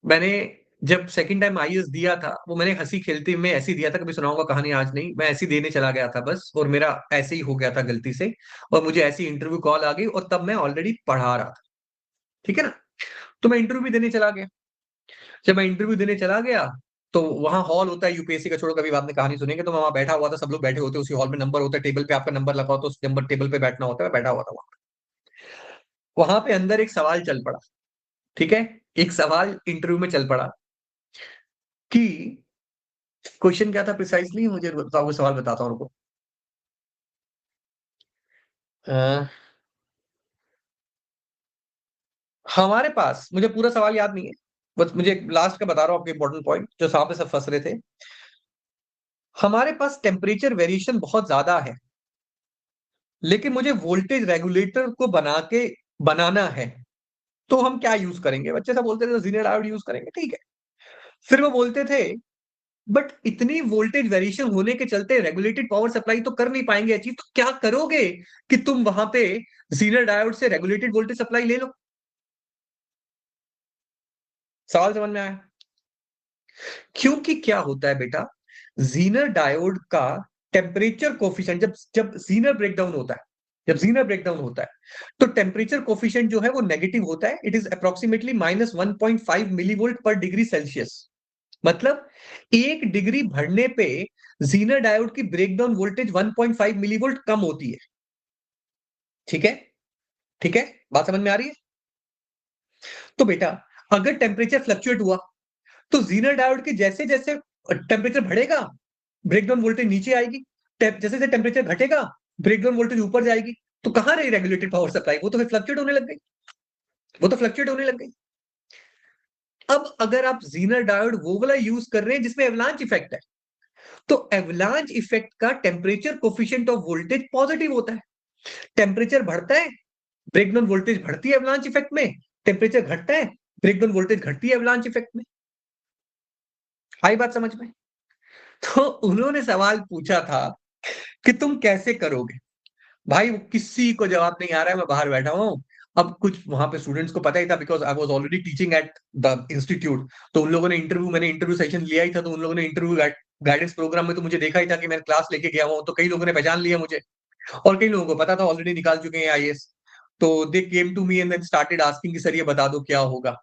मैंने जब सेकंड टाइम आईएएस दिया था, वो मैंने हंसी खेलते में ऐसे ही दिया था, कभी सुनाऊंगा कहानी आज नहीं, मैं ऐसे ही देने चला गया था बस, और मेरा ऐसे ही हो गया था गलती से, और मुझे ऐसी इंटरव्यू कॉल आ गई, और तब मैं ऑलरेडी पढ़ा रहा था, ठीक है ना। तो मैं इंटरव्यू भी देने चला गया। जब मैं इंटरव्यू देने चला गया, तो वहां हॉल होता है यूपीएससी का, छोड़ो कभी आपने कहानी सुनेंगे, तो मैं वहां बैठा हुआ था, सब लोग बैठे होते हैं उसी हॉल में, नंबर होता है टेबल पे, आपका नंबर लगा होता है, उस नंबर टेबल पे बैठना होता है, मैं बैठा हुआ था वहां पे अंदर एक सवाल चल पड़ा, ठीक है। एक सवाल इंटरव्यू में चल पड़ा कि क्वेश्चन क्या था प्रिसाइजली, मुझे बताओ, वो सवाल बताता हूँ उनको। हमारे पास, मुझे पूरा सवाल याद नहीं है, बस मुझे लास्ट का बता रहा हूँ आपके इंपॉर्टेंट पॉइंट, जो साहब पे सब फंस रहे थे। हमारे पास टेम्परेचर वेरिएशन बहुत ज्यादा है, लेकिन मुझे वोल्टेज रेगुलेटर को बनाना है, तो हम क्या यूज करेंगे? बच्चे सब बोलते थे तो जीनियर डायोड यूज करेंगे, ठीक है। फिर वो बोलते थे बट इतनी वोल्टेज वेरिएशन होने के चलते रेगुलेटेड पावर सप्लाई तो कर नहीं पाएंगे अचीव, तो क्या करोगे कि तुम वहां पे जीनियर डायोड से रेगुलेटेड वोल्टेज सप्लाई ले लो। सवाल समझ में आया? क्योंकि क्या होता है बेटा, जीनर डायोड का टेम्परेचर कोफिशिएंट, जब जब जीनर ब्रेकडाउन होता है, जब जीनर ब्रेकडाउन होता है, तो टेम्परेचर कोफिशिएंट जो है वो नेगेटिव होता है, इट इज अप्रोक्सीमेटली -1.5 मिलीवोल्ट पर डिग्री सेल्सियस। मतलब 1 डिग्री बढ़ने पे जीनर डायोड की ब्रेकडाउन वोल्टेज 1.5 मिलीवोल्ट कम होती है, ठीक है। ठीक है, बात समझ में आ रही है? तो बेटा, अगर टेम्परेचर फ्लक्चुएट हुआ, तो जीनर डायोड के जैसे जैसे टेम्परेचर बढ़ेगा, ब्रेकडाउन वोल्टेज नीचे आएगी, जैसे जैसे टेम्परेचर घटेगा, ब्रेकडाउन वोल्टेज ऊपर जाएगी। तो कहां रही रेगुलेटेड पावर सप्लाई? वो तो फिर फ्लक्चुएट होने लग गई, वो तो फ्लक्चुएट होने लग गई। अब अगर आप जीनर डायोड वो वाला यूज कर रहे हैं जिसमें एवलांच इफेक्ट है, तो एवलांच इफेक्ट का temperature coefficient of voltage positive होता है। टेम्परेचर बढ़ता है, ब्रेकडाउन वोल्टेज बढ़ती है एवलांच इफेक्ट में, टेम्परेचर घटता है, ब्रेकडाउन वोल्टेज घटती है एवलांच इफेक्ट में। आई बात समझ में? तो उन्होंने सवाल पूछा था कि तुम कैसे करोगे। भाई किसी को जवाब नहीं आ रहा है, मैं बाहर बैठा हूँ। अब कुछ वहां पे स्टूडेंट्स को पता ही था, because I was already teaching at the institute, तो उन लोगों ने मैंने इंटरव्यू सेशन लिया ही था, तो उन लोगों ने इंटरव्यू गाइडेंस प्रोग्राम में तो मुझे देखा ही था कि मैं क्लास लेके गया हूँ, तो कई लोगों ने पहचान लिया मुझे, और कई लोगों को पता था, ऑलरेडी निकाल चुके हैं आईएएस। तो they came to me and then started asking कि सर ये बता दो क्या होगा।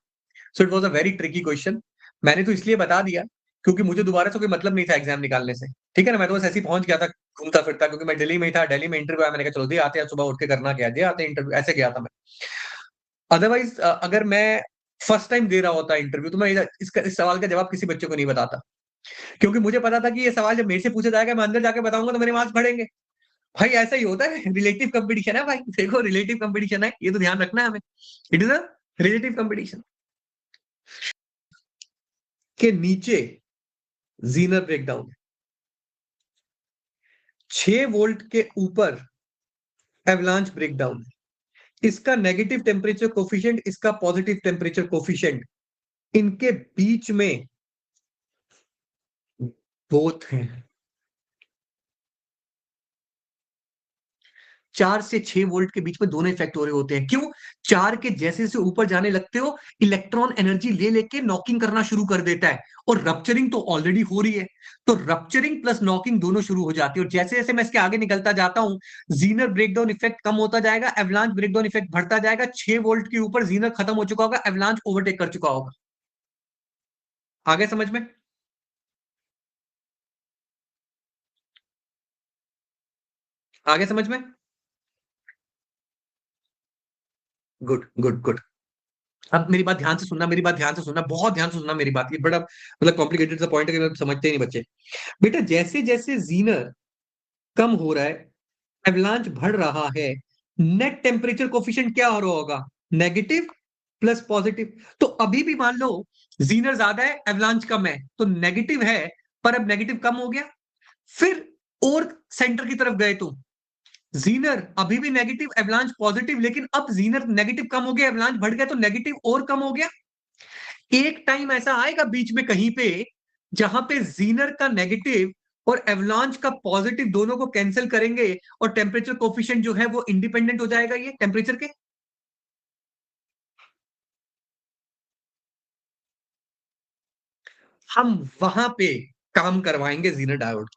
So it was a very tricky question. मैंने तो इसलिए बता दिया क्योंकि मुझे दोबारा से कोई मतलब नहीं था एग्जाम निकालने से, ठीक है ना। मैं तो बस ऐसे ही पहुंच गया था घूमता फिरता, क्योंकि मैं दिल्ली में ही था, दिल्ली में इंटरव्यू आया, मैंने कहा चलो दे आते हैं, सुबह उठ के करना क्या है, दे आते हैं इंटरव्यू, ऐसे गया था मैं। अदरवाइज अगर मैं फर्स्ट टाइम दे रहा होता इंटरव्यू, तो मैं इस सवाल का जवाब किसी बच्चे को नहीं बताता, क्योंकि मुझे पता था कि ये सवाल जब मेरे से पूछा जाएगा, मैं अंदर जाके बताऊंगा तो मेरे मार्क्स बढ़ेंगे। भाई ऐसा ही होता है, रिलेटिव कंपटीशन है भाई, देखो रिलेटिव कंपटीशन है, ये तो ध्यान रखना है हमें। It is a relative competition. के नीचे जीनर ब्रेकडाउन, 6 वोल्ट के ऊपर एवलांच ब्रेकडाउन, इसका नेगेटिव टेम्परेचर कोफिशिएंट, इसका पॉजिटिव टेम्परेचर कोफिशिएंट, इनके बीच में बोथ हैं। 4 से 6 वोल्ट के बीच में दोनों इफेक्ट हो रहे होते हैं। क्यों? 4 के जैसे जैसे ऊपर जाने लगते हो, इलेक्ट्रॉन एनर्जी ले लेके नॉकिंग करना शुरू कर देता है, और रप्चरिंग तो ऑलरेडी हो रही है, तो रप्चरिंग प्लस नॉकिंग दोनों शुरू हो जाती है, और जैसे जैसे मैं इसके आगे निकलता जाता हूं, जीनर ब्रेकडाउन इफेक्ट कम होता जाएगा, एवलांच ब्रेकडाउन इफेक्ट बढ़ता जाएगा, 6 वोल्ट के ऊपर जीनर खत्म हो चुका होगा, एवलांच ओवरटेक कर चुका होगा। आगे समझ में? आगे समझ में? Good good good. अब मेरी बात ध्यान से सुनना, मेरी बात ध्यान से सुनना, बहुत ध्यान से सुनना मेरी बात, ये बड़ा मतलब कॉम्प्लिकेटेड सा पॉइंट है कि समझते ही नहीं बच्चे। बेटा जैसे जैसे जीनर कम हो रहा है, एवलांच बढ़ रहा है, नेट टेम्परेचर कोफिशिएंट क्या हो रहा होगा? Negative plus positive. तो अभी भी मान लो जीनर ज्यादा है, एवलांच कम है, तो नेगेटिव है, पर अब नेगेटिव कम हो गया। फिर और सेंटर की तरफ गए तुम, जीनर अभी भी नेगेटिव, एवलांच पॉजिटिव, लेकिन अब जीनर नेगेटिव कम हो गया, एवलांच बढ़ गया, तो नेगेटिव और कम हो गया। एक टाइम ऐसा आएगा बीच में कहीं पे, जहां पे जीनर का नेगेटिव और एवलांच का पॉजिटिव दोनों को कैंसिल करेंगे, और टेम्परेचर कोफिशिएंट जो है वो इंडिपेंडेंट हो जाएगा, ये टेम्परेचर के। हम वहां पे काम करवाएंगे जीनर डायोड,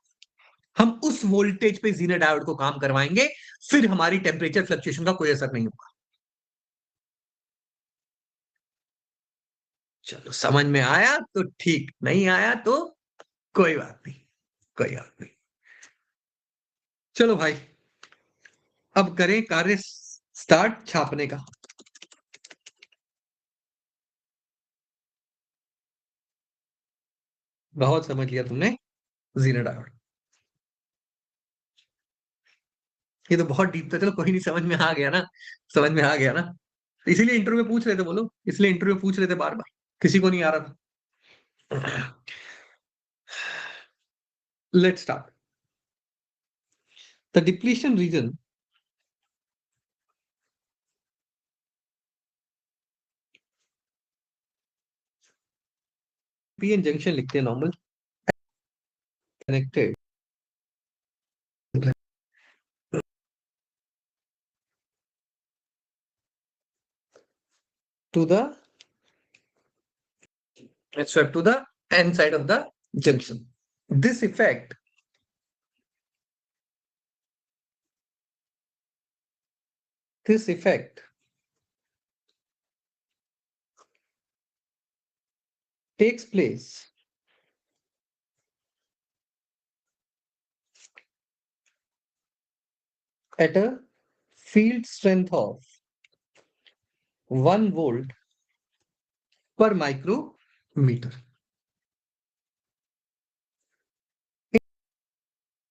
हम उस वोल्टेज पे जीनर डायोड को काम करवाएंगे, फिर हमारी टेम्परेचर फ्लक्चुएशन का कोई असर नहीं होगा। चलो समझ में आया तो ठीक, नहीं आया तो कोई बात नहीं, कोई बात नहीं। चलो भाई, अब करें कार्य स्टार्ट छापने का। बहुत समझ लिया तुमने जीनर डायोड, ये तो बहुत डीप था। चलो कोई नहीं, समझ में आ गया ना, समझ में आ गया ना। इसीलिए इंटरव्यू में पूछ रहे थे, बोलो, इसलिए इंटरव्यू में पूछ रहे थे बार बार, किसी को नहीं आ रहा था। Let's start the depletion region. PN junction लिखते हैं normal, connected to the swept to the n side of the junction. This effect takes place at a field strength of 1 volt per micrometer.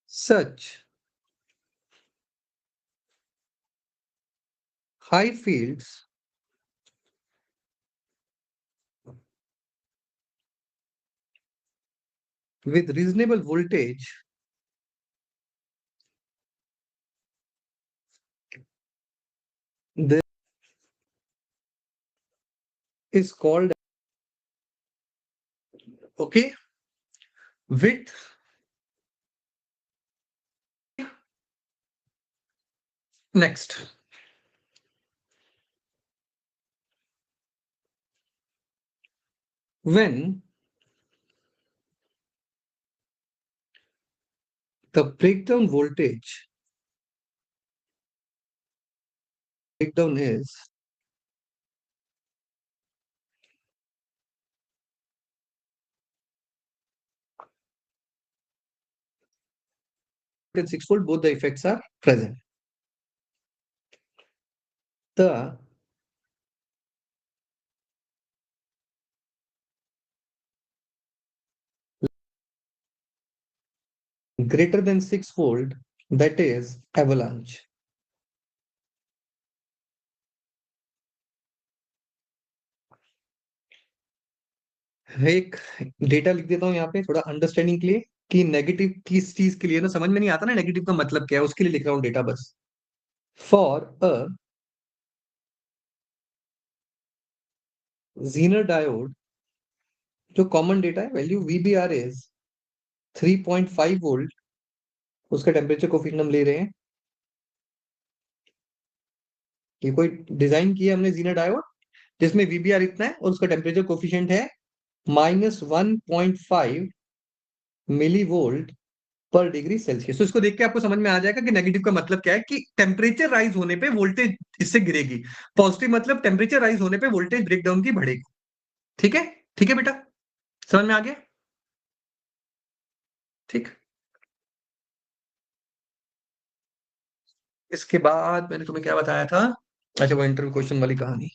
Such high fields with reasonable voltage this is called, okay, with next. When the breakdown is and 6 volt, both the effects are present. The greater than 6 volt, that is avalanche. एक data लिख देता हूं यहाँ पे थोड़ा understanding के लिए, कि नेगेटिव किस चीज के लिए ना समझ में नहीं आता ना, नेगेटिव का मतलब क्या है, उसके लिए लिख रहा हूँ data bus. For a Zener diode, जो कॉमन डेटा है, वैल्यू वीबीआर इज 3.5 वोल्ट, उसका टेम्परेचर कोफिशिएंट हम ले रहे हैं। ये कोई डिजाइन किया हमने जीनर डायोड जिसमें वीबीआर इतना है और उसका टेम्परेचर कोफिशिएंट है -1.5 मिली वोल्ट पर डिग्री सेल्सियस। तो इसको देख के आपको समझ में आ जाएगा कि नेगेटिव का मतलब क्या है, कि टेम्परेचर राइज होने पे वोल्टेज इससे गिरेगी। पॉजिटिव मतलब टेम्परेचर राइज होने पे वोल्टेज ब्रेकडाउन की बढ़ेगी। ठीक है, ठीक है बेटा, समझ में आ गया? ठीक। इसके बाद मैंने तुम्हें क्या बताया था? अच्छा, वो इंटरव्यू क्वेश्चन वाली कहानी।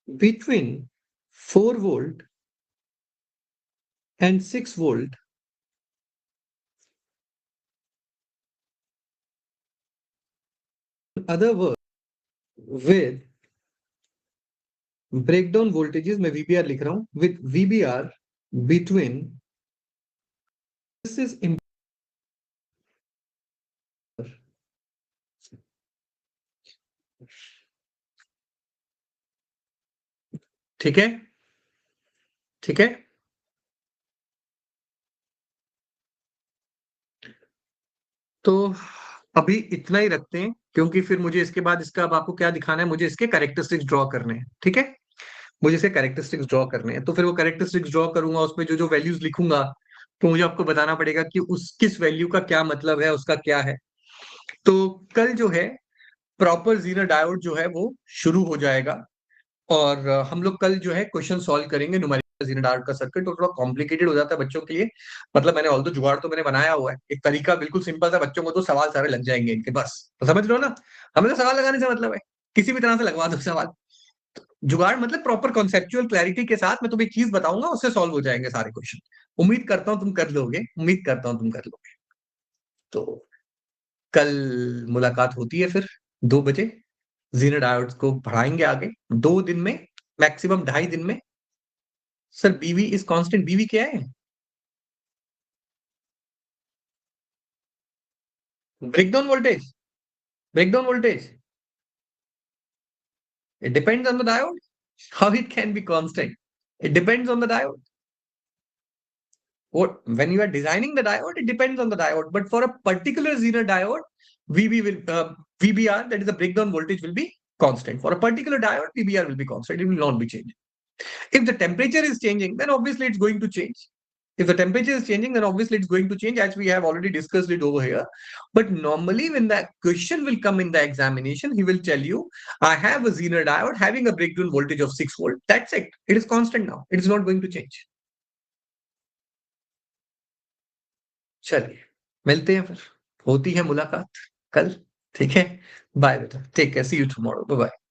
Between 4 volt and 6 volt, other word with breakdown voltages, मैं VBR लिख रहा हूं, with VBR between, this is ठीक है, ठीक है। तो अभी इतना ही रखते हैं, क्योंकि फिर मुझे इसके बाद इसका अब आपको क्या दिखाना है, मुझे इसके कैरेक्टरिस्टिक्स ड्रॉ करने हैं। ठीक है, मुझे इसके कैरेक्टरिस्टिक्स ड्रॉ करने हैं, तो फिर वो कैरेक्टरिस्टिक्स ड्रॉ करूंगा, उसमें जो जो वैल्यूज लिखूंगा तो मुझे आपको बताना पड़ेगा कि उस किस वैल्यू का क्या मतलब है, उसका क्या है। तो कल जो है प्रॉपर जीरो डायोड जो है वो शुरू हो जाएगा, और हम लोग कल जो है क्वेश्चन सॉल्व करेंगे न्यूमेरिकल जीरो डायोड का सर्किट। तो थोड़ा कॉम्प्लिकेटेड हो जाता है बच्चों के लिए, मतलब मैंने ऑल दो जुगाड़ तो मैंने बनाया हुआ है, एक तरीका बिल्कुल सिंपल था, बच्चों को तो सवाल सारे लग जाएंगे इनके, बस तो समझ लो ना, हमें तो सवाल लगाने से मतलब है, किसी भी तरह से लगवा दो सवाल। जुगाड़ मतलब प्रॉपर कॉन्सेप्चुअल क्लैरिटी के साथ मैं तुम्हें एक चीज बताऊंगा, उससे सॉल्व हो जाएंगे सारे क्वेश्चन। उम्मीद करता हूं तुम कर लोगे, उम्मीद करता हूं तुम कर लोगे। तो कल मुलाकात होती है फिर 2 बजे, जीरो डायोड्स को बढ़ाएंगे आगे 2 दिन में, मैक्सिमम 2.5 दिन में। सर बीवी इज कांस्टेंट, बीवी क्या है? Breakdown voltage, breakdown voltage, it depends on the diode. How it can be constant? It depends on the diode. What, when you are designing the diode, it depends on the diode. But for a particular Zener diode, VB will VBR, that is the breakdown voltage, will be constant. For a particular diode, VBR will be constant. It will not be changing. If the temperature is changing, then obviously it's going to change. If the temperature is changing, then obviously it's going to change, as we have already discussed it over here. But normally, when that question will come in the examination, he will tell you, I have a Zener diode having a breakdown voltage of 6 volt. That's it. It is constant now. It is not going to change. चलिए, मिलते हैं फिर, होती है मुलाकात कल। ठीक है, बाय बेटा, take care, see you tomorrow, bye bye.